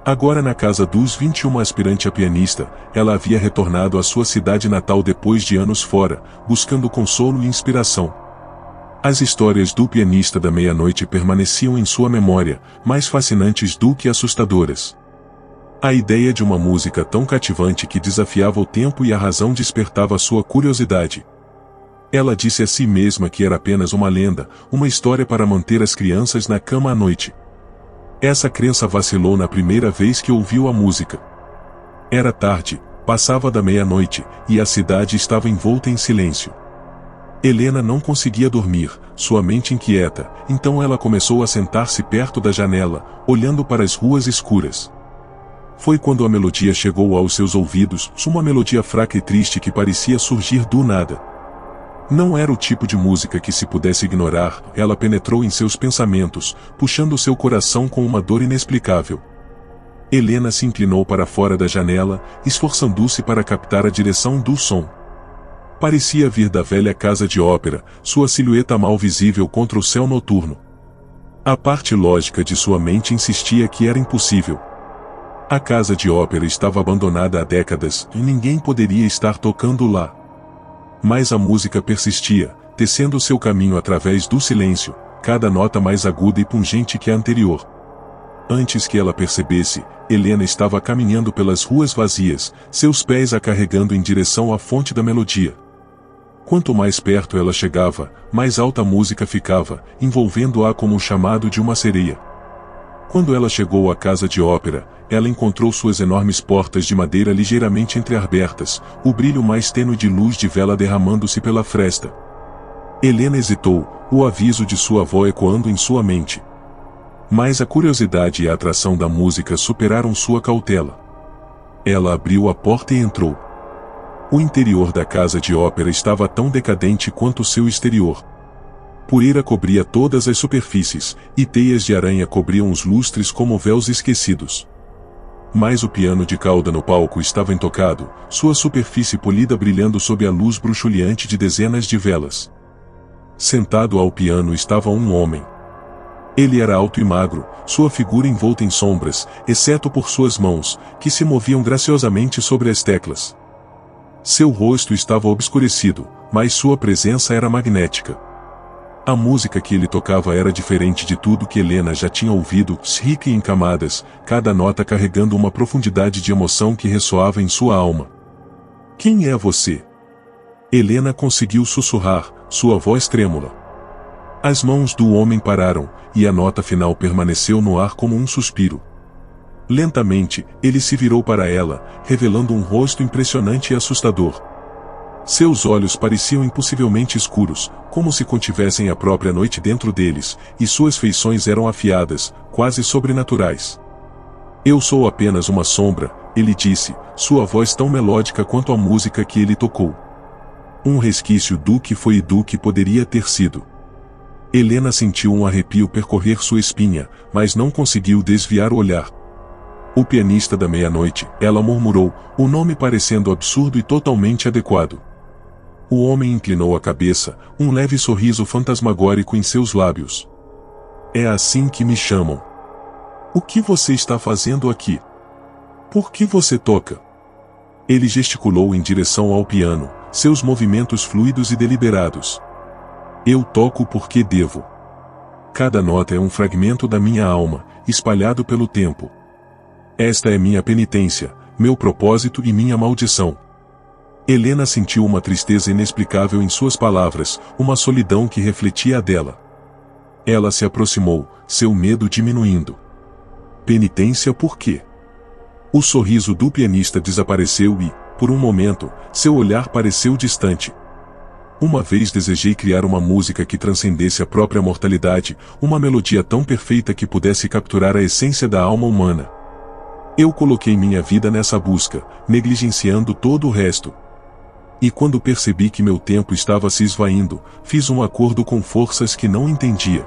Agora na casa dos 21 aspirante a pianista, ela havia retornado à sua cidade natal depois de anos fora, buscando consolo e inspiração. As histórias do pianista da meia-noite permaneciam em sua memória, mais fascinantes do que assustadoras. A ideia de uma música tão cativante que desafiava o tempo e a razão despertava sua curiosidade. Ela disse a si mesma que era apenas uma lenda, uma história para manter as crianças na cama à noite. Essa crença vacilou na primeira vez que ouviu a música. Era tarde, passava da meia-noite, e a cidade estava envolta em silêncio. Helena não conseguia dormir, sua mente inquieta, então ela começou a sentar-se perto da janela, olhando para as ruas escuras. Foi quando a melodia chegou aos seus ouvidos, uma melodia fraca e triste que parecia surgir do nada. Não era o tipo de música que se pudesse ignorar, ela penetrou em seus pensamentos, puxando seu coração com uma dor inexplicável. Helena se inclinou para fora da janela, esforçando-se para captar a direção do som. Parecia vir da velha casa de ópera, sua silhueta mal visível contra o céu noturno. A parte lógica de sua mente insistia que era impossível. A casa de ópera estava abandonada há décadas, e ninguém poderia estar tocando lá. Mas a música persistia, tecendo seu caminho através do silêncio, cada nota mais aguda e pungente que a anterior. Antes que ela percebesse, Helena estava caminhando pelas ruas vazias, seus pés a carregando em direção à fonte da melodia. Quanto mais perto ela chegava, mais alta a música ficava, envolvendo-a como o chamado de uma sereia. Quando ela chegou à casa de ópera, ela encontrou suas enormes portas de madeira ligeiramente entreabertas, o brilho mais tênue de luz de vela derramando-se pela fresta. Helena hesitou, o aviso de sua avó ecoando em sua mente. Mas a curiosidade e a atração da música superaram sua cautela. Ela abriu a porta e entrou. O interior da casa de ópera estava tão decadente quanto seu exterior. Poeira cobria todas as superfícies, e teias de aranha cobriam os lustres como véus esquecidos. Mas o piano de cauda no palco estava intocado, sua superfície polida brilhando sob a luz bruxuleante de dezenas de velas. Sentado ao piano estava um homem. Ele era alto e magro, sua figura envolta em sombras, exceto por suas mãos, que se moviam graciosamente sobre as teclas. Seu rosto estava obscurecido, mas sua presença era magnética. A música que ele tocava era diferente de tudo que Helena já tinha ouvido, rica em camadas, cada nota carregando uma profundidade de emoção que ressoava em sua alma. Quem é você? Helena conseguiu sussurrar, sua voz trêmula. As mãos do homem pararam, e a nota final permaneceu no ar como um suspiro. Lentamente, ele se virou para ela, revelando um rosto impressionante e assustador. Seus olhos pareciam impossivelmente escuros, como se contivessem a própria noite dentro deles, e suas feições eram afiadas, quase sobrenaturais. Eu sou apenas uma sombra, ele disse, sua voz tão melódica quanto a música que ele tocou. Um resquício do que foi e do que poderia ter sido. Helena sentiu um arrepio percorrer sua espinha, mas não conseguiu desviar o olhar. O pianista da meia-noite, ela murmurou, o nome parecendo absurdo e totalmente adequado. O homem inclinou a cabeça, um leve sorriso fantasmagórico em seus lábios. É assim que me chamam. O que você está fazendo aqui? Por que você toca? Ele gesticulou em direção ao piano, seus movimentos fluidos e deliberados. Eu toco porque devo. Cada nota é um fragmento da minha alma, espalhado pelo tempo. Esta é minha penitência, meu propósito e minha maldição. Helena sentiu uma tristeza inexplicável em suas palavras, uma solidão que refletia a dela. Ela se aproximou, seu medo diminuindo. Penitência por quê? O sorriso do pianista desapareceu e, por um momento, seu olhar pareceu distante. Uma vez desejei criar uma música que transcendesse a própria mortalidade, uma melodia tão perfeita que pudesse capturar a essência da alma humana. Eu coloquei minha vida nessa busca, negligenciando todo o resto. E quando percebi que meu tempo estava se esvaindo, fiz um acordo com forças que não entendia.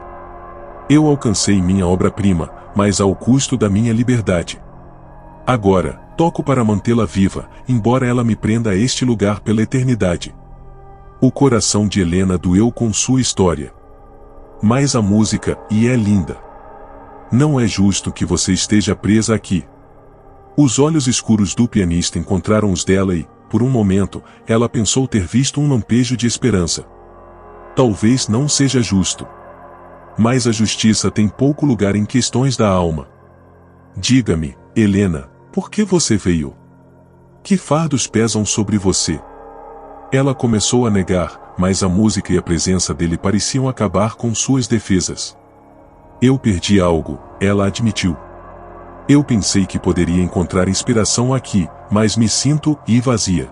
Eu alcancei minha obra-prima, mas ao custo da minha liberdade. Agora, toco para mantê-la viva, embora ela me prenda a este lugar pela eternidade. O coração de Helena doeu com sua história. Mas a música, e é linda. Não é justo que você esteja presa aqui. Os olhos escuros do pianista encontraram os dela e, por um momento, ela pensou ter visto um lampejo de esperança. Talvez não seja justo. Mas a justiça tem pouco lugar em questões da alma. Diga-me, Helena, por que você veio? Que fardos pesam sobre você? Ela começou a negar, mas a música e a presença dele pareciam acabar com suas defesas. Eu perdi algo, ela admitiu. Eu pensei que poderia encontrar inspiração aqui, mas me sinto vazia.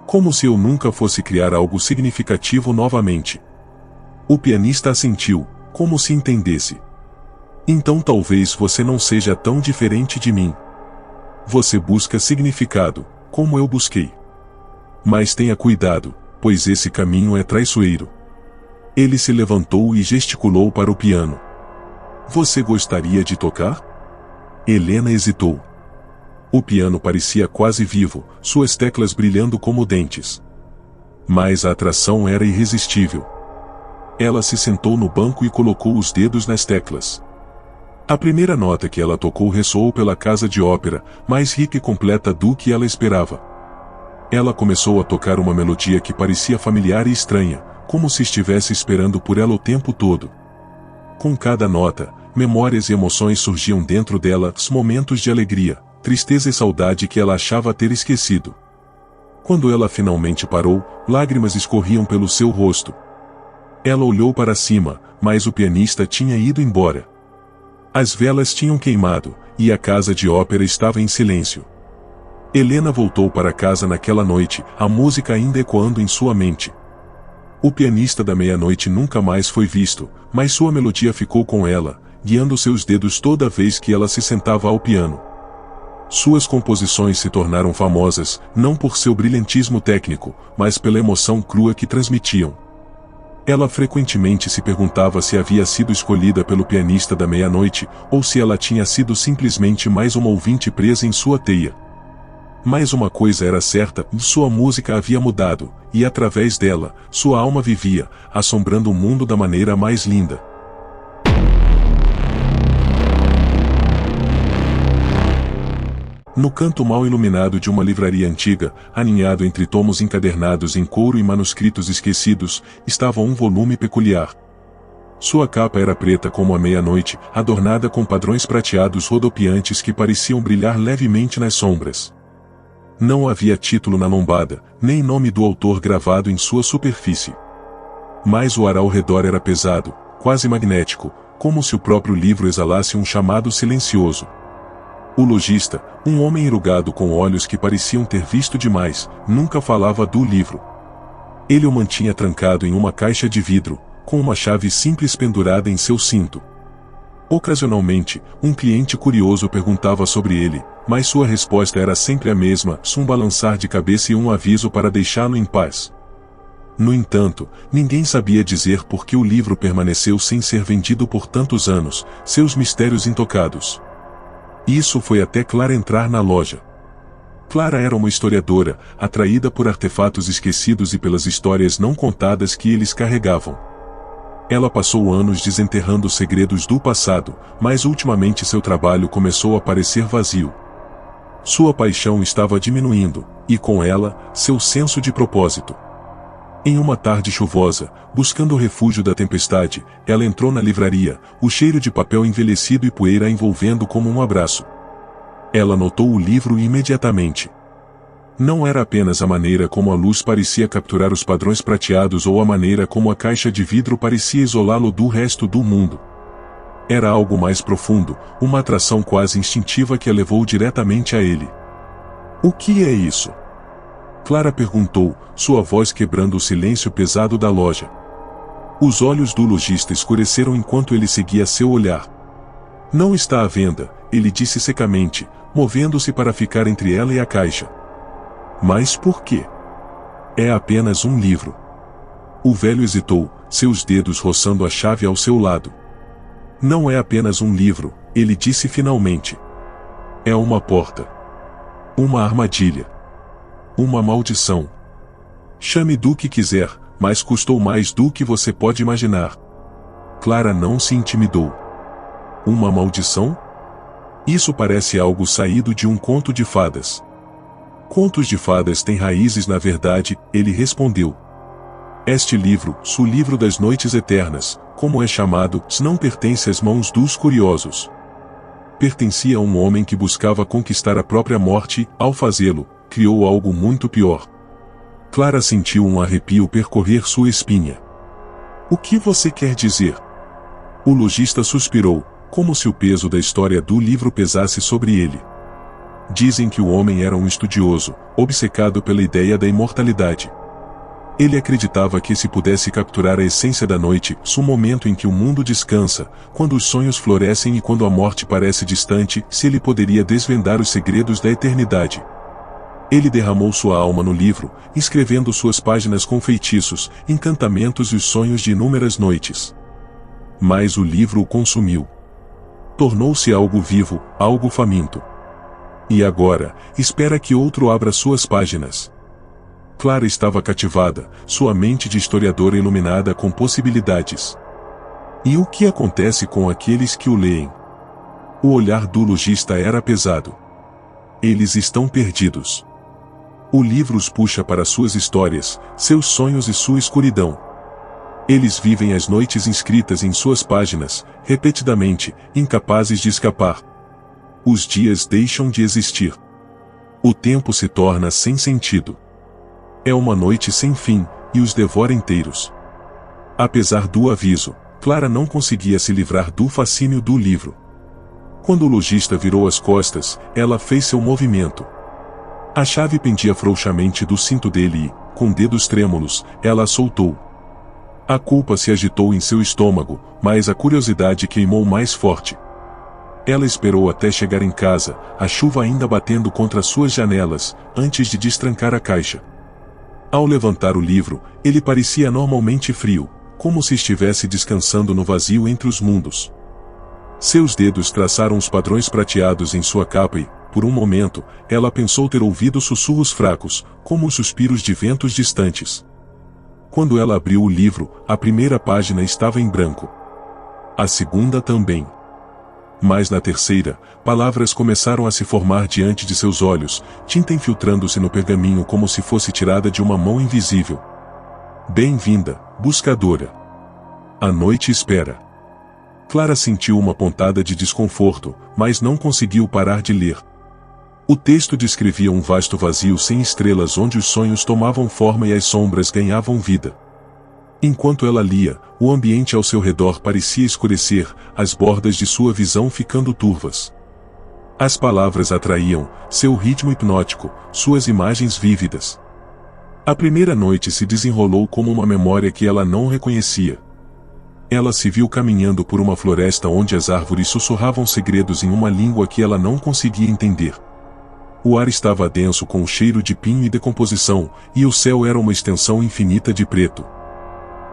Como se eu nunca fosse criar algo significativo novamente. O pianista assentiu, como se entendesse. Então talvez você não seja tão diferente de mim. Você busca significado, como eu busquei. Mas tenha cuidado, pois esse caminho é traiçoeiro. Ele se levantou e gesticulou para o piano. Você gostaria de tocar? Helena hesitou. O piano parecia quase vivo, suas teclas brilhando como dentes. Mas a atração era irresistível. Ela se sentou no banco e colocou os dedos nas teclas. A primeira nota que ela tocou ressoou pela casa de ópera, mais rica e completa do que ela esperava. Ela começou a tocar uma melodia que parecia familiar e estranha, como se estivesse esperando por ela o tempo todo. Com cada nota, memórias e emoções surgiam dentro dela, momentos de alegria, tristeza e saudade que ela achava ter esquecido. Quando ela finalmente parou, lágrimas escorriam pelo seu rosto. Ela olhou para cima, mas o pianista tinha ido embora. As velas tinham queimado, e a casa de ópera estava em silêncio. Helena voltou para casa naquela noite, a música ainda ecoando em sua mente. O pianista da meia-noite nunca mais foi visto, mas sua melodia ficou com ela, guiando seus dedos toda vez que ela se sentava ao piano. Suas composições se tornaram famosas, não por seu brilhantismo técnico, mas pela emoção crua que transmitiam. Ela frequentemente se perguntava se havia sido escolhida pelo pianista da meia-noite, ou se ela tinha sido simplesmente mais uma ouvinte presa em sua teia. Mas uma coisa era certa, sua música havia mudado, e através dela, sua alma vivia, assombrando o mundo da maneira mais linda. No canto mal iluminado de uma livraria antiga, aninhado entre tomos encadernados em couro e manuscritos esquecidos, estava um volume peculiar. Sua capa era preta como a meia-noite, adornada com padrões prateados rodopiantes que pareciam brilhar levemente nas sombras. Não havia título na lombada, nem nome do autor gravado em sua superfície. Mas o ar ao redor era pesado, quase magnético, como se o próprio livro exalasse um chamado silencioso. O lojista, um homem enrugado com olhos que pareciam ter visto demais, nunca falava do livro. Ele o mantinha trancado em uma caixa de vidro, com uma chave simples pendurada em seu cinto. Ocasionalmente, um cliente curioso perguntava sobre ele, mas sua resposta era sempre a mesma, um balançar de cabeça e um aviso para deixá-lo em paz. No entanto, ninguém sabia dizer por que o livro permaneceu sem ser vendido por tantos anos, seus mistérios intocados. Isso foi até Clara entrar na loja. Clara era uma historiadora, atraída por artefatos esquecidos e pelas histórias não contadas que eles carregavam. Ela passou anos desenterrando segredos do passado, mas ultimamente seu trabalho começou a parecer vazio. Sua paixão estava diminuindo, e com ela, seu senso de propósito. Em uma tarde chuvosa, buscando o refúgio da tempestade, ela entrou na livraria, o cheiro de papel envelhecido e poeira a envolvendo como um abraço. Ela notou o livro imediatamente. Não era apenas a maneira como a luz parecia capturar os padrões prateados ou a maneira como a caixa de vidro parecia isolá-lo do resto do mundo. Era algo mais profundo, uma atração quase instintiva que a levou diretamente a ele. O que é isso? Clara perguntou, sua voz quebrando o silêncio pesado da loja. Os olhos do lojista escureceram enquanto ele seguia seu olhar. Não está à venda, ele disse secamente, movendo-se para ficar entre ela e a caixa. Mas por quê? É apenas um livro. O velho hesitou, seus dedos roçando a chave ao seu lado. Não é apenas um livro, ele disse finalmente. É uma porta. Uma armadilha. Uma maldição. Chame do que quiser, mas custou mais do que você pode imaginar. Clara não se intimidou. Uma maldição? Isso parece algo saído de um conto de fadas. Contos de fadas têm raízes na verdade, ele respondeu. Este livro, o livro das noites eternas, como é chamado, não pertence às mãos dos curiosos. Pertencia a um homem que buscava conquistar a própria morte, ao fazê-lo, criou algo muito pior. Clara sentiu um arrepio percorrer sua espinha. O que você quer dizer? O lojista suspirou, como se o peso da história do livro pesasse sobre ele. Dizem que o homem era um estudioso, obcecado pela ideia da imortalidade. Ele acreditava que se pudesse capturar a essência da noite, o momento em que o mundo descansa, quando os sonhos florescem e quando a morte parece distante, se ele poderia desvendar os segredos da eternidade. Ele derramou sua alma no livro, escrevendo suas páginas com feitiços, encantamentos e os sonhos de inúmeras noites. Mas o livro o consumiu. Tornou-se algo vivo, algo faminto. E agora, espera que outro abra suas páginas. Clara estava cativada, sua mente de historiadora iluminada com possibilidades. E o que acontece com aqueles que o leem? O olhar do lojista era pesado. Eles estão perdidos. O livro os puxa para suas histórias, seus sonhos e sua escuridão. Eles vivem as noites inscritas em suas páginas, repetidamente, incapazes de escapar. Os dias deixam de existir. O tempo se torna sem sentido. É uma noite sem fim, e os devora inteiros. Apesar do aviso, Clara não conseguia se livrar do fascínio do livro. Quando o lojista virou as costas, ela fez seu movimento. A chave pendia frouxamente do cinto dele e, com dedos trêmulos, ela a soltou. A culpa se agitou em seu estômago, mas a curiosidade queimou mais forte. Ela esperou até chegar em casa, a chuva ainda batendo contra suas janelas, antes de destrancar a caixa. Ao levantar o livro, ele parecia normalmente frio, como se estivesse descansando no vazio entre os mundos. Seus dedos traçaram os padrões prateados em sua capa e, por um momento, ela pensou ter ouvido sussurros fracos, como os suspiros de ventos distantes. Quando ela abriu o livro, a primeira página estava em branco. A segunda também. Mas na terceira, palavras começaram a se formar diante de seus olhos, tinta infiltrando-se no pergaminho como se fosse tirada de uma mão invisível. Bem-vinda, buscadora. A noite espera. Clara sentiu uma pontada de desconforto, mas não conseguiu parar de ler. O texto descrevia um vasto vazio sem estrelas onde os sonhos tomavam forma e as sombras ganhavam vida. Enquanto ela lia, o ambiente ao seu redor parecia escurecer, as bordas de sua visão ficando turvas. As palavras atraíam, seu ritmo hipnótico, suas imagens vívidas. A primeira noite se desenrolou como uma memória que ela não reconhecia. Ela se viu caminhando por uma floresta onde as árvores sussurravam segredos em uma língua que ela não conseguia entender. O ar estava denso com o cheiro de pinho e decomposição, e o céu era uma extensão infinita de preto.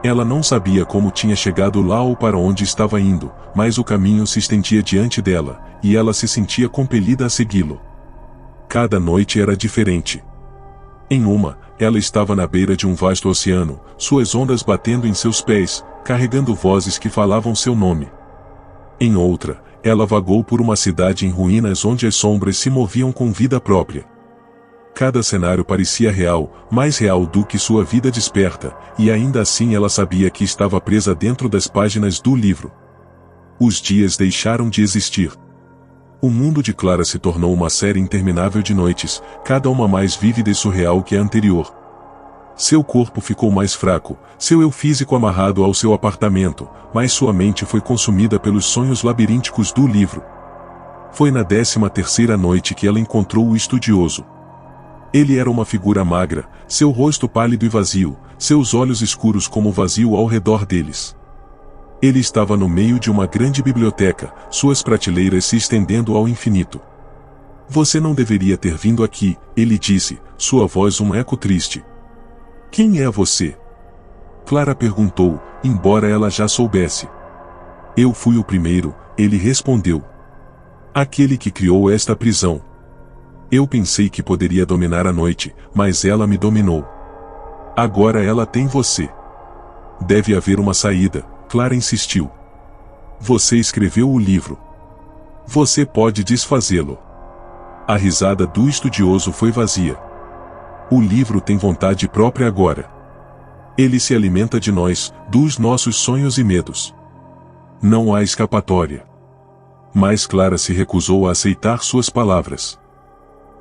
Ela não sabia como tinha chegado lá ou para onde estava indo, mas o caminho se estendia diante dela, e ela se sentia compelida a segui-lo. Cada noite era diferente. Em uma, ela estava na beira de um vasto oceano, suas ondas batendo em seus pés, carregando vozes que falavam seu nome. Em outra, ela vagou por uma cidade em ruínas onde as sombras se moviam com vida própria. Cada cenário parecia real, mais real do que sua vida desperta, e ainda assim ela sabia que estava presa dentro das páginas do livro. Os dias deixaram de existir. O mundo de Clara se tornou uma série interminável de noites, cada uma mais vívida e surreal que a anterior. Seu corpo ficou mais fraco, seu eu físico amarrado ao seu apartamento, mas sua mente foi consumida pelos sonhos labirínticos do livro. Foi na 13ª noite que ela encontrou o estudioso. Ele era uma figura magra, seu rosto pálido e vazio, seus olhos escuros como o vazio ao redor deles. Ele estava no meio de uma grande biblioteca, suas prateleiras se estendendo ao infinito. Você não deveria ter vindo aqui, ele disse, sua voz um eco triste. Quem é você? Clara perguntou, embora ela já soubesse. Eu fui o primeiro, ele respondeu. Aquele que criou esta prisão. Eu pensei que poderia dominar a noite, mas ela me dominou. Agora ela tem você. Deve haver uma saída, Clara insistiu. Você escreveu o livro. Você pode desfazê-lo. A risada do estudioso foi vazia. O livro tem vontade própria agora. Ele se alimenta de nós, dos nossos sonhos e medos. Não há escapatória. Mas Clara se recusou a aceitar suas palavras.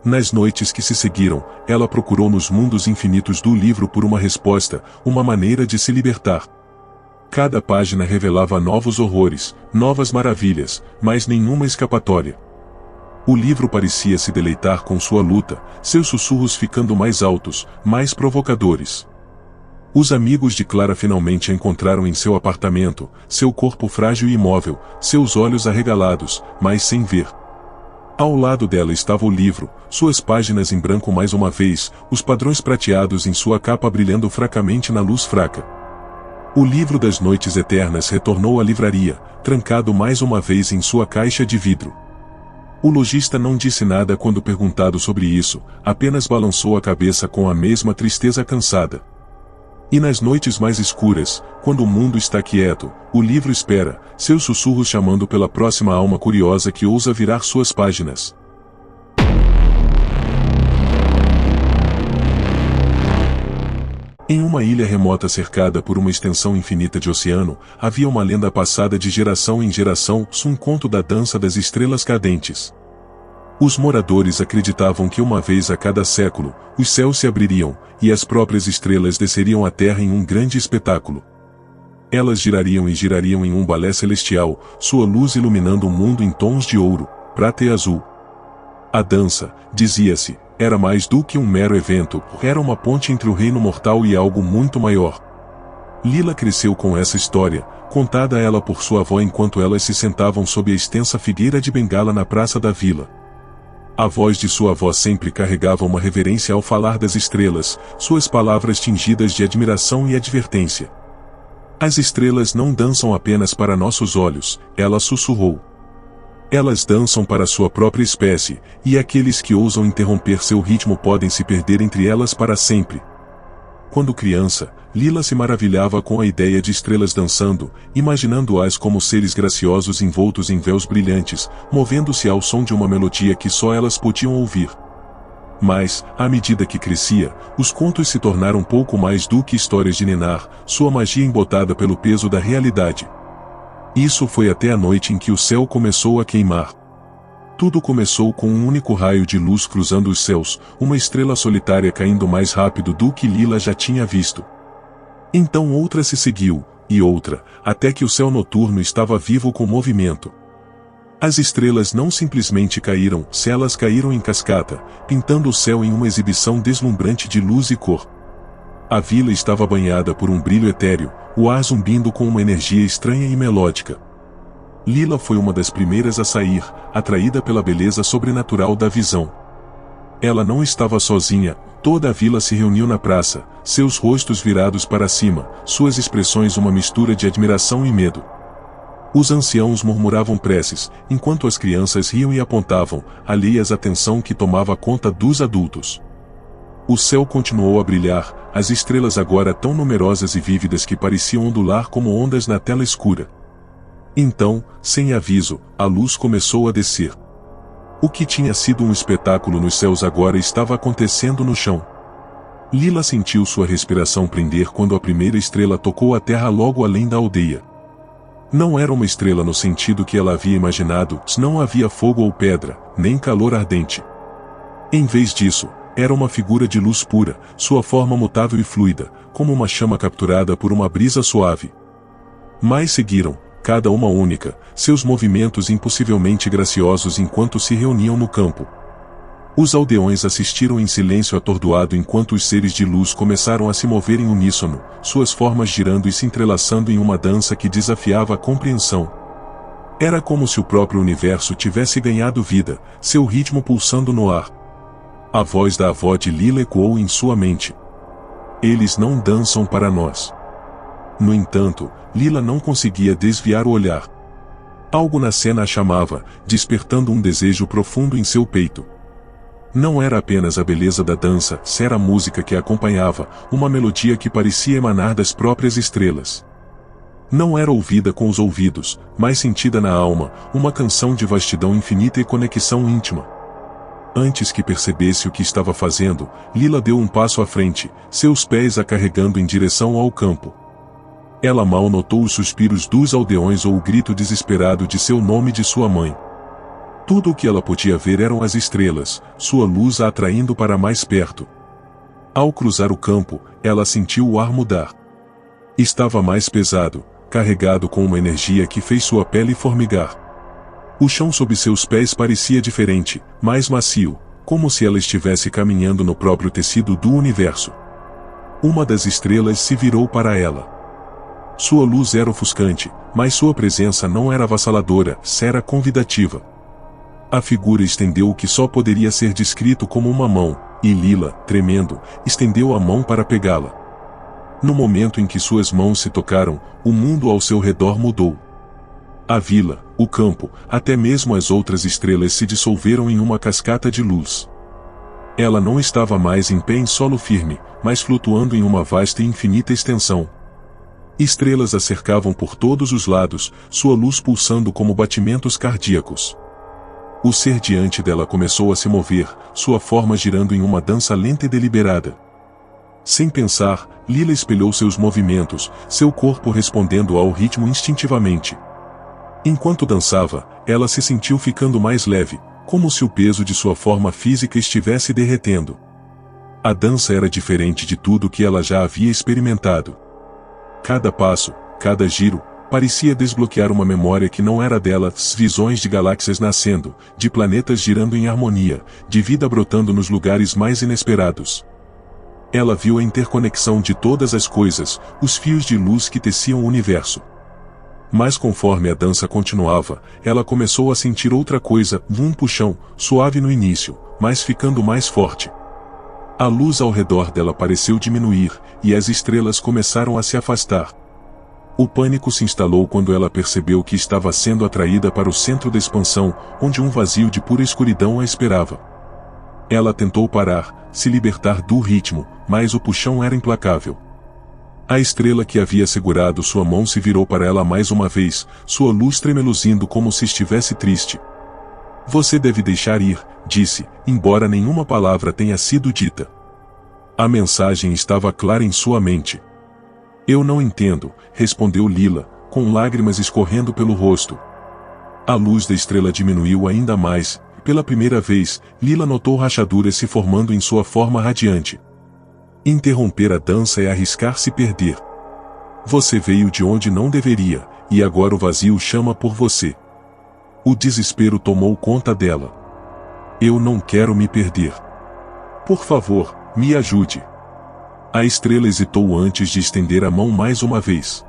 Nas noites que se seguiram, ela procurou nos mundos infinitos do livro por uma resposta, uma maneira de se libertar. Cada página revelava novos horrores, novas maravilhas, mas nenhuma escapatória. O livro parecia se deleitar com sua luta, seus sussurros ficando mais altos, mais provocadores. Os amigos de Clara finalmente a encontraram em seu apartamento, seu corpo frágil e imóvel, seus olhos arregalados, mas sem ver. Ao lado dela estava o livro, suas páginas em branco mais uma vez, os padrões prateados em sua capa brilhando fracamente na luz fraca. O livro das noites eternas retornou à livraria, trancado mais uma vez em sua caixa de vidro. O lojista não disse nada quando perguntado sobre isso, apenas balançou a cabeça com a mesma tristeza cansada. E nas noites mais escuras, quando o mundo está quieto, o livro espera, seus sussurros chamando pela próxima alma curiosa que ousa virar suas páginas. Em uma ilha remota cercada por uma extensão infinita de oceano, havia uma lenda passada de geração em geração, um conto da dança das estrelas cadentes. Os moradores acreditavam que uma vez a cada século, os céus se abririam, e as próprias estrelas desceriam à terra em um grande espetáculo. Elas girariam e girariam em um balé celestial, sua luz iluminando o mundo em tons de ouro, prata e azul. A dança, dizia-se, era mais do que um mero evento, era uma ponte entre o reino mortal e algo muito maior. Lila cresceu com essa história, contada a ela por sua avó enquanto elas se sentavam sob a extensa figueira de bengala na praça da vila. A voz de sua avó sempre carregava uma reverência ao falar das estrelas, suas palavras tingidas de admiração e advertência. As estrelas não dançam apenas para nossos olhos, ela sussurrou. Elas dançam para sua própria espécie, e aqueles que ousam interromper seu ritmo podem se perder entre elas para sempre. Quando criança, Lila se maravilhava com a ideia de estrelas dançando, imaginando-as como seres graciosos envoltos em véus brilhantes, movendo-se ao som de uma melodia que só elas podiam ouvir. Mas, à medida que crescia, os contos se tornaram pouco mais do que histórias de ninar, sua magia embotada pelo peso da realidade. Isso foi até a noite em que o céu começou a queimar. Tudo começou com um único raio de luz cruzando os céus, uma estrela solitária caindo mais rápido do que Lila já tinha visto. Então outra se seguiu, e outra, até que o céu noturno estava vivo com movimento. As estrelas não simplesmente caíram, elas caíram em cascata, pintando o céu em uma exibição deslumbrante de luz e cor. A vila estava banhada por um brilho etéreo, o ar zumbindo com uma energia estranha e melódica. Lila foi uma das primeiras a sair, atraída pela beleza sobrenatural da visão. Ela não estava sozinha, toda a vila se reuniu na praça, seus rostos virados para cima, suas expressões uma mistura de admiração e medo. Os anciãos murmuravam preces, enquanto as crianças riam e apontavam, alheias à tensão que tomava conta dos adultos. O céu continuou a brilhar, as estrelas agora tão numerosas e vívidas que pareciam ondular como ondas na tela escura. Então, sem aviso, a luz começou a descer. O que tinha sido um espetáculo nos céus agora estava acontecendo no chão. Lila sentiu sua respiração prender quando a primeira estrela tocou a terra logo além da aldeia. Não era uma estrela no sentido que ela havia imaginado, não havia fogo ou pedra, nem calor ardente. Em vez disso, era uma figura de luz pura, sua forma mutável e fluida, como uma chama capturada por uma brisa suave. Mais seguiram, cada uma única, seus movimentos impossivelmente graciosos enquanto se reuniam no campo. Os aldeões assistiram em silêncio atordoado enquanto os seres de luz começaram a se mover em uníssono, suas formas girando e se entrelaçando em uma dança que desafiava a compreensão. Era como se o próprio universo tivesse ganhado vida, seu ritmo pulsando no ar. A voz da avó de Lila ecoou em sua mente. Eles não dançam para nós. No entanto, Lila não conseguia desviar o olhar. Algo na cena a chamava, despertando um desejo profundo em seu peito. Não era apenas a beleza da dança, era a música que a acompanhava, uma melodia que parecia emanar das próprias estrelas. Não era ouvida com os ouvidos, mas sentida na alma, uma canção de vastidão infinita e conexão íntima. Antes que percebesse o que estava fazendo, Lila deu um passo à frente, seus pés a carregando em direção ao campo. Ela mal notou os suspiros dos aldeões ou o grito desesperado de seu nome de sua mãe. Tudo o que ela podia ver eram as estrelas, sua luz a atraindo para mais perto. Ao cruzar o campo, ela sentiu o ar mudar. Estava mais pesado, carregado com uma energia que fez sua pele formigar. O chão sob seus pés parecia diferente, mais macio, como se ela estivesse caminhando no próprio tecido do universo. Uma das estrelas se virou para ela. Sua luz era ofuscante, mas sua presença não era avassaladora, era convidativa. A figura estendeu o que só poderia ser descrito como uma mão, e Lila, tremendo, estendeu a mão para pegá-la. No momento em que suas mãos se tocaram, o mundo ao seu redor mudou. A vila, o campo, até mesmo as outras estrelas se dissolveram em uma cascata de luz. Ela não estava mais em pé em solo firme, mas flutuando em uma vasta e infinita extensão. Estrelas a cercavam por todos os lados, sua luz pulsando como batimentos cardíacos. O ser diante dela começou a se mover, sua forma girando em uma dança lenta e deliberada. Sem pensar, Lila espelhou seus movimentos, seu corpo respondendo ao ritmo instintivamente. Enquanto dançava, ela se sentiu ficando mais leve, como se o peso de sua forma física estivesse derretendo. A dança era diferente de tudo que ela já havia experimentado. Cada passo, cada giro, parecia desbloquear uma memória que não era dela, visões de galáxias nascendo, de planetas girando em harmonia, de vida brotando nos lugares mais inesperados. Ela viu a interconexão de todas as coisas, os fios de luz que teciam o universo. Mas conforme a dança continuava, ela começou a sentir outra coisa, um puxão, suave no início, mas ficando mais forte. A luz ao redor dela pareceu diminuir, e as estrelas começaram a se afastar. O pânico se instalou quando ela percebeu que estava sendo atraída para o centro da expansão, onde um vazio de pura escuridão a esperava. Ela tentou parar, se libertar do ritmo, mas o puxão era implacável. A estrela que havia segurado sua mão se virou para ela mais uma vez, sua luz tremeluzindo como se estivesse triste. Você deve deixar ir, disse, embora nenhuma palavra tenha sido dita. A mensagem estava clara em sua mente. Eu não entendo, respondeu Lila, com lágrimas escorrendo pelo rosto. A luz da estrela diminuiu ainda mais, e pela primeira vez, Lila notou rachaduras se formando em sua forma radiante. Interromper a dança é arriscar se perder. Você veio de onde não deveria, e agora o vazio chama por você. O desespero tomou conta dela. Eu não quero me perder. Por favor, me ajude. A estrela hesitou antes de estender a mão mais uma vez.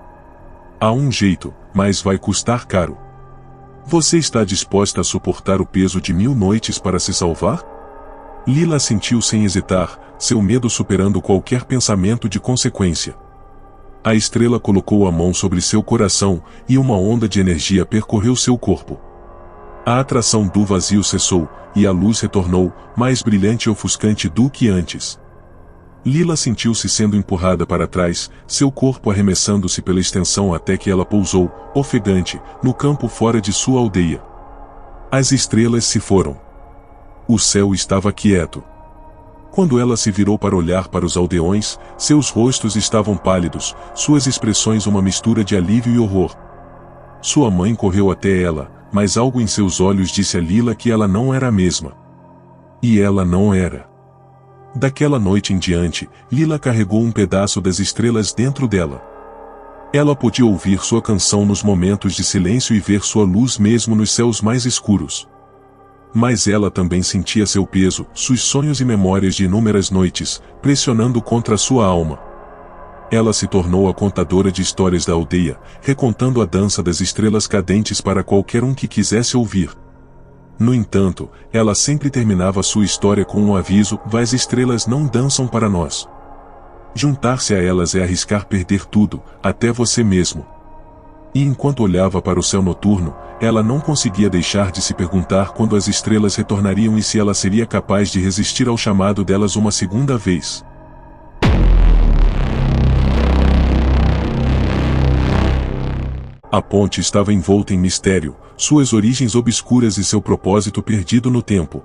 Há um jeito, mas vai custar caro. Você está disposta a suportar o peso de 1000 noites para se salvar? Lila assentiu sem hesitar, seu medo superando qualquer pensamento de consequência. A estrela colocou a mão sobre seu coração, e uma onda de energia percorreu seu corpo. A atração do vazio cessou, e a luz retornou, mais brilhante e ofuscante do que antes. Lila sentiu-se sendo empurrada para trás, seu corpo arremessando-se pela extensão até que ela pousou, ofegante, no campo fora de sua aldeia. As estrelas se foram. O céu estava quieto. Quando ela se virou para olhar para os aldeões, seus rostos estavam pálidos, suas expressões uma mistura de alívio e horror. Sua mãe correu até ela, mas algo em seus olhos disse a Lila que ela não era a mesma. E ela não era. Daquela noite em diante, Lila carregou um pedaço das estrelas dentro dela. Ela podia ouvir sua canção nos momentos de silêncio e ver sua luz mesmo nos céus mais escuros. Mas ela também sentia seu peso, seus sonhos e memórias de inúmeras noites, pressionando contra sua alma. Ela se tornou a contadora de histórias da aldeia, recontando a dança das estrelas cadentes para qualquer um que quisesse ouvir. No entanto, ela sempre terminava sua história com um aviso: as estrelas não dançam para nós. Juntar-se a elas é arriscar perder tudo, até você mesmo. E enquanto olhava para o céu noturno, ela não conseguia deixar de se perguntar quando as estrelas retornariam e se ela seria capaz de resistir ao chamado delas uma segunda vez. A ponte estava envolta em mistério, suas origens obscuras e seu propósito perdido no tempo.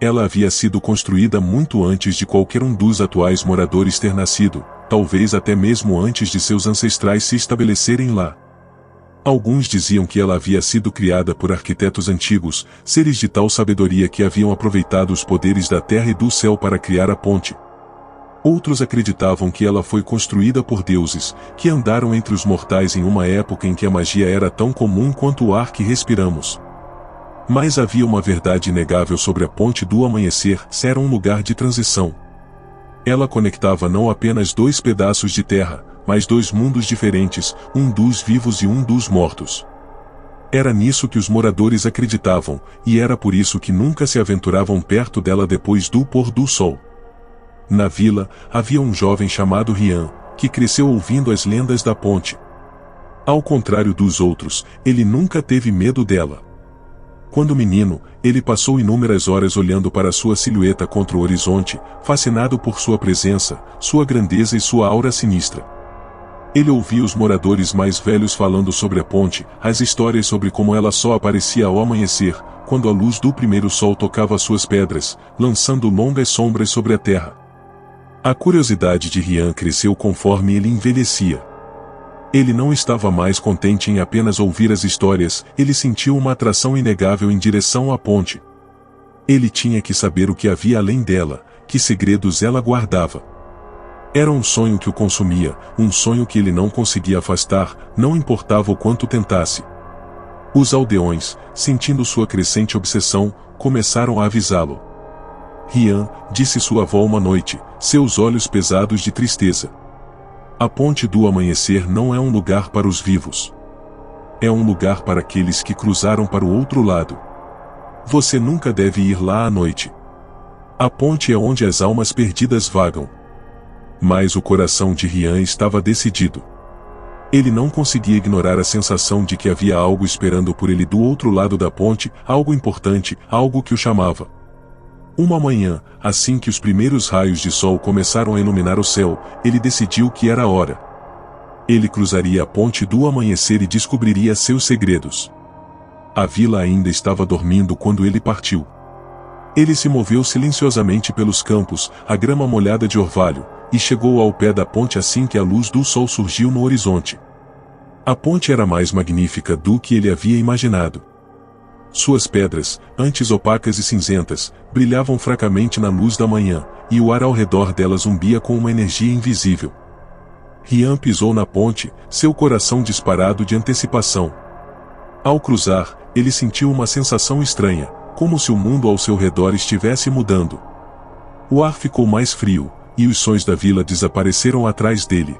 Ela havia sido construída muito antes de qualquer um dos atuais moradores ter nascido, talvez até mesmo antes de seus ancestrais se estabelecerem lá. Alguns diziam que ela havia sido criada por arquitetos antigos, seres de tal sabedoria que haviam aproveitado os poderes da terra e do céu para criar a ponte. Outros acreditavam que ela foi construída por deuses, que andaram entre os mortais em uma época em que a magia era tão comum quanto o ar que respiramos. Mas havia uma verdade inegável sobre a ponte do amanhecer: era um lugar de transição. Ela conectava não apenas dois pedaços de terra, mas dois mundos diferentes, um dos vivos e um dos mortos. Era nisso que os moradores acreditavam, e era por isso que nunca se aventuravam perto dela depois do pôr do sol. Na vila, havia um jovem chamado Rian, que cresceu ouvindo as lendas da ponte. Ao contrário dos outros, ele nunca teve medo dela. Quando menino, ele passou inúmeras horas olhando para sua silhueta contra o horizonte, fascinado por sua presença, sua grandeza e sua aura sinistra. Ele ouvia os moradores mais velhos falando sobre a ponte, as histórias sobre como ela só aparecia ao amanhecer, quando a luz do primeiro sol tocava suas pedras, lançando longas sombras sobre a terra. A curiosidade de Rian cresceu conforme ele envelhecia. Ele não estava mais contente em apenas ouvir as histórias, ele sentiu uma atração inegável em direção à ponte. Ele tinha que saber o que havia além dela, que segredos ela guardava. Era um sonho que o consumia, um sonho que ele não conseguia afastar, não importava o quanto tentasse. Os aldeões, sentindo sua crescente obsessão, começaram a avisá-lo. Rian, disse sua avó uma noite, seus olhos pesados de tristeza. A ponte do amanhecer não é um lugar para os vivos. É um lugar para aqueles que cruzaram para o outro lado. Você nunca deve ir lá à noite. A ponte é onde as almas perdidas vagam. Mas o coração de Rian estava decidido. Ele não conseguia ignorar a sensação de que havia algo esperando por ele do outro lado da ponte, algo importante, algo que o chamava. Uma manhã, assim que os primeiros raios de sol começaram a iluminar o céu, ele decidiu que era a hora. Ele cruzaria a ponte do amanhecer e descobriria seus segredos. A vila ainda estava dormindo quando ele partiu. Ele se moveu silenciosamente pelos campos, a grama molhada de orvalho, e chegou ao pé da ponte assim que a luz do sol surgiu no horizonte. A ponte era mais magnífica do que ele havia imaginado. Suas pedras, antes opacas e cinzentas, brilhavam fracamente na luz da manhã, e o ar ao redor delas zumbia com uma energia invisível. Rian pisou na ponte, seu coração disparado de antecipação. Ao cruzar, ele sentiu uma sensação estranha, como se o mundo ao seu redor estivesse mudando. O ar ficou mais frio, e os sons da vila desapareceram atrás dele.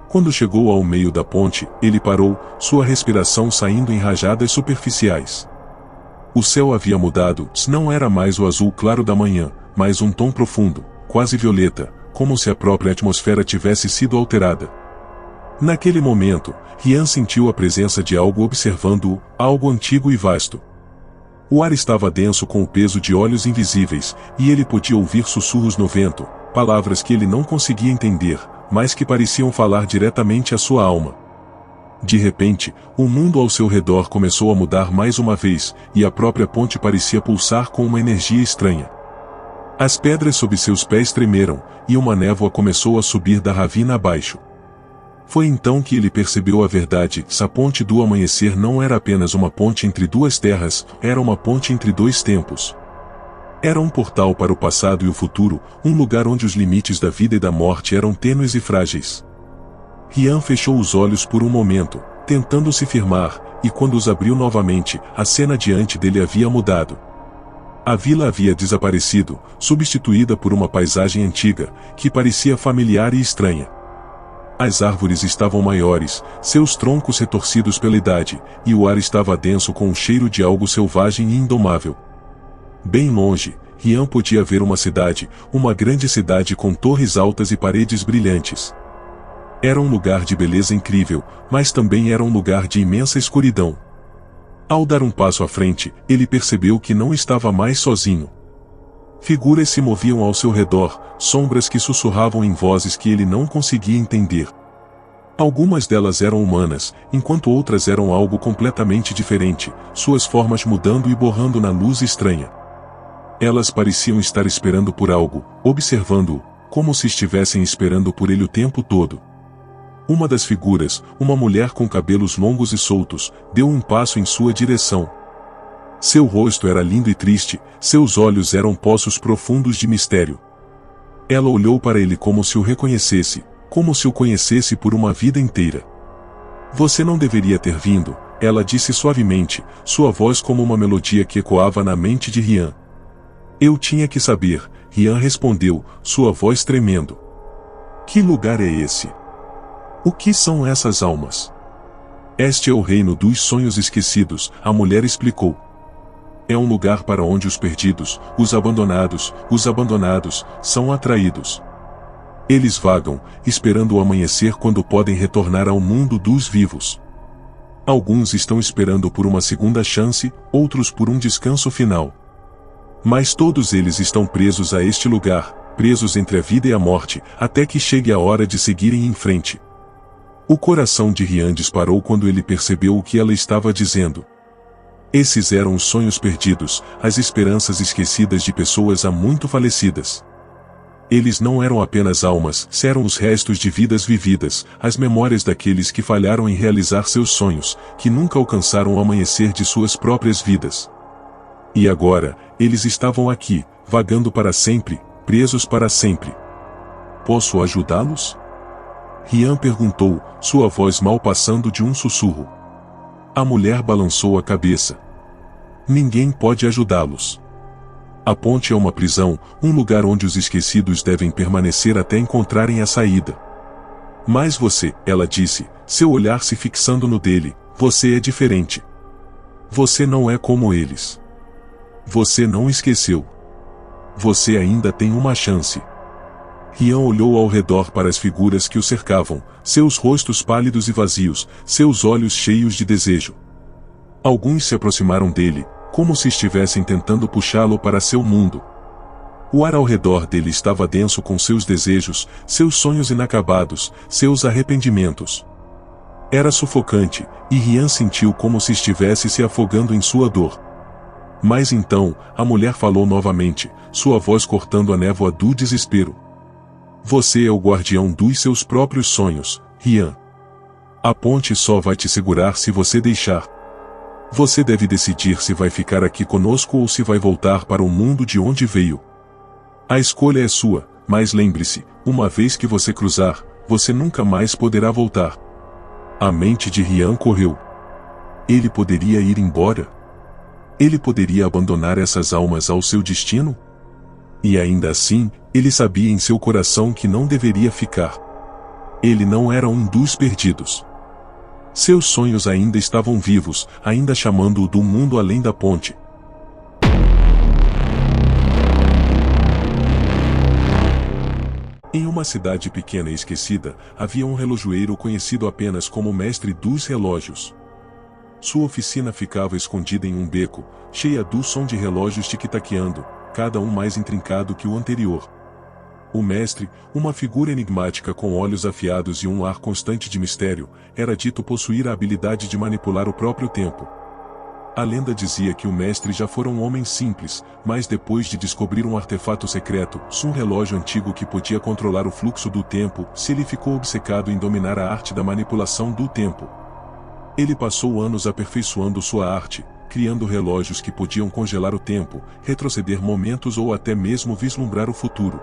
Quando chegou ao meio da ponte, ele parou, sua respiração saindo em rajadas superficiais. O céu havia mudado, não era mais o azul claro da manhã, mas um tom profundo, quase violeta, como se a própria atmosfera tivesse sido alterada. Naquele momento, Rian sentiu a presença de algo observando-o, algo antigo e vasto. O ar estava denso com o peso de olhos invisíveis, e ele podia ouvir sussurros no vento, palavras que ele não conseguia entender, mas que pareciam falar diretamente à sua alma. De repente, o mundo ao seu redor começou a mudar mais uma vez, e a própria ponte parecia pulsar com uma energia estranha. As pedras sob seus pés tremeram, e uma névoa começou a subir da ravina abaixo. Foi então que ele percebeu a verdade: a ponte do amanhecer não era apenas uma ponte entre duas terras, era uma ponte entre dois tempos. Era um portal para o passado e o futuro, um lugar onde os limites da vida e da morte eram tênues e frágeis. Rian fechou os olhos por um momento, tentando se firmar, e quando os abriu novamente, a cena diante dele havia mudado. A vila havia desaparecido, substituída por uma paisagem antiga, que parecia familiar e estranha. As árvores estavam maiores, seus troncos retorcidos pela idade, e o ar estava denso com o cheiro de algo selvagem e indomável. Bem longe, Rian podia ver uma grande cidade com torres altas e paredes brilhantes. Era um lugar de beleza incrível, mas também era um lugar de imensa escuridão. Ao dar um passo à frente, ele percebeu que não estava mais sozinho. Figuras se moviam ao seu redor, sombras que sussurravam em vozes que ele não conseguia entender. Algumas delas eram humanas, enquanto outras eram algo completamente diferente, suas formas mudando e borrando na luz estranha. Elas pareciam estar esperando por algo, observando-o, como se estivessem esperando por ele o tempo todo. Uma das figuras, uma mulher com cabelos longos e soltos, deu um passo em sua direção. Seu rosto era lindo e triste, seus olhos eram poços profundos de mistério. Ela olhou para ele como se o reconhecesse, como se o conhecesse por uma vida inteira. Você não deveria ter vindo, ela disse suavemente, sua voz como uma melodia que ecoava na mente de Rian. Eu tinha que saber, Rian respondeu, sua voz tremendo. Que lugar é esse? O que são essas almas? Este é o reino dos sonhos esquecidos, a mulher explicou. É um lugar para onde os perdidos, os abandonados, são atraídos. Eles vagam, esperando o amanhecer quando podem retornar ao mundo dos vivos. Alguns estão esperando por uma segunda chance, outros por um descanso final. Mas todos eles estão presos a este lugar, presos entre a vida e a morte, até que chegue a hora de seguirem em frente. O coração de Rian disparou quando ele percebeu o que ela estava dizendo. Esses eram os sonhos perdidos, as esperanças esquecidas de pessoas há muito falecidas. Eles não eram apenas almas, eram os restos de vidas vividas, as memórias daqueles que falharam em realizar seus sonhos, que nunca alcançaram o amanhecer de suas próprias vidas. E agora, eles estavam aqui, vagando para sempre, presos para sempre. Posso ajudá-los? Rian perguntou, sua voz mal passando de um sussurro. A mulher balançou a cabeça. Ninguém pode ajudá-los. A ponte é uma prisão, um lugar onde os esquecidos devem permanecer até encontrarem a saída. Mas você, ela disse, seu olhar se fixando no dele, você é diferente. Você não é como eles. Você não esqueceu. Você ainda tem uma chance. Rian olhou ao redor para as figuras que o cercavam, seus rostos pálidos e vazios, seus olhos cheios de desejo. Alguns se aproximaram dele, como se estivessem tentando puxá-lo para seu mundo. O ar ao redor dele estava denso com seus desejos, seus sonhos inacabados, seus arrependimentos. Era sufocante, e Rian sentiu como se estivesse se afogando em sua dor. Mas então, a mulher falou novamente, sua voz cortando a névoa do desespero. Você é o guardião dos seus próprios sonhos, Rian. A ponte só vai te segurar se você deixar. Você deve decidir se vai ficar aqui conosco ou se vai voltar para o mundo de onde veio. A escolha é sua, mas lembre-se, uma vez que você cruzar, você nunca mais poderá voltar. A mente de Rian correu. Ele poderia ir embora? Ele poderia abandonar essas almas ao seu destino? E ainda assim, ele sabia em seu coração que não deveria ficar. Ele não era um dos perdidos. Seus sonhos ainda estavam vivos, ainda chamando-o do mundo além da ponte. Em uma cidade pequena e esquecida, havia um relojoeiro conhecido apenas como Mestre dos Relógios. Sua oficina ficava escondida em um beco, cheia do som de relógios tic-taqueando, cada um mais intrincado que o anterior. O mestre, uma figura enigmática com olhos afiados e um ar constante de mistério, era dito possuir a habilidade de manipular o próprio tempo. A lenda dizia que o mestre já fora um homem simples, mas depois de descobrir um artefato secreto, um relógio antigo que podia controlar o fluxo do tempo, ele ficou obcecado em dominar a arte da manipulação do tempo. Ele passou anos aperfeiçoando sua arte, criando relógios que podiam congelar o tempo, retroceder momentos ou até mesmo vislumbrar o futuro.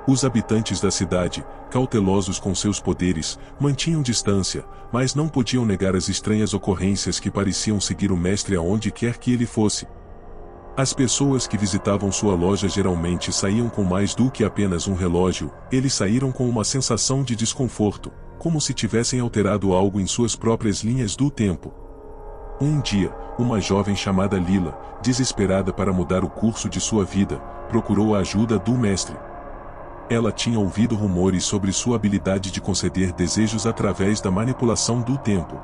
Os habitantes da cidade, cautelosos com seus poderes, mantinham distância, mas não podiam negar as estranhas ocorrências que pareciam seguir o mestre aonde quer que ele fosse. As pessoas que visitavam sua loja geralmente saíam com mais do que apenas um relógio, eles saíram com uma sensação de desconforto, como se tivessem alterado algo em suas próprias linhas do tempo. Um dia, uma jovem chamada Lila, desesperada para mudar o curso de sua vida, procurou a ajuda do mestre. Ela tinha ouvido rumores sobre sua habilidade de conceder desejos através da manipulação do tempo.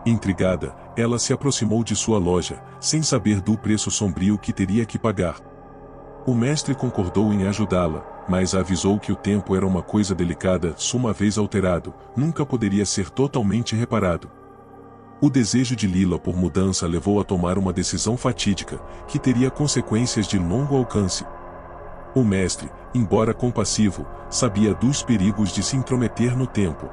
Intrigada, ela se aproximou de sua loja, sem saber do preço sombrio que teria que pagar. O mestre concordou em ajudá-la, mas avisou que o tempo era uma coisa delicada, uma vez alterado, nunca poderia ser totalmente reparado. O desejo de Lila por mudança levou a tomar uma decisão fatídica, que teria consequências de longo alcance. O mestre, embora compassivo, sabia dos perigos de se intrometer no tempo.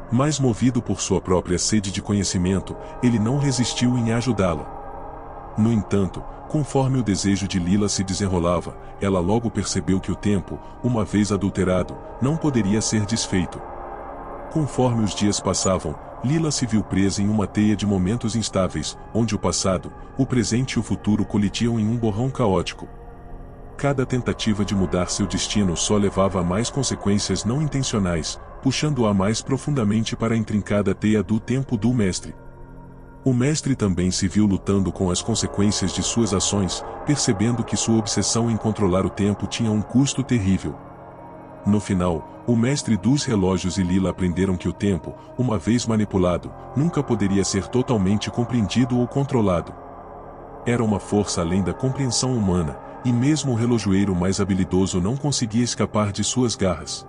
Mas movido por sua própria sede de conhecimento, ele não resistiu em ajudá-la. No entanto, conforme o desejo de Lila se desenrolava, ela logo percebeu que o tempo, uma vez adulterado, não poderia ser desfeito. Conforme os dias passavam, Lila se viu presa em uma teia de momentos instáveis, onde o passado, o presente e o futuro colidiam em um borrão caótico. Cada tentativa de mudar seu destino só levava a mais consequências não intencionais, puxando-a mais profundamente para a intrincada teia do tempo do mestre. O mestre também se viu lutando com as consequências de suas ações, percebendo que sua obsessão em controlar o tempo tinha um custo terrível. No final, o mestre dos relógios e Lila aprenderam que o tempo, uma vez manipulado, nunca poderia ser totalmente compreendido ou controlado. Era uma força além da compreensão humana, e mesmo o relojoeiro mais habilidoso não conseguia escapar de suas garras.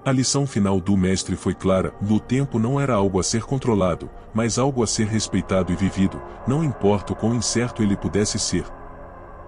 A lição final do mestre foi clara: o tempo não era algo a ser controlado, mas algo a ser respeitado e vivido, não importa o quão incerto ele pudesse ser.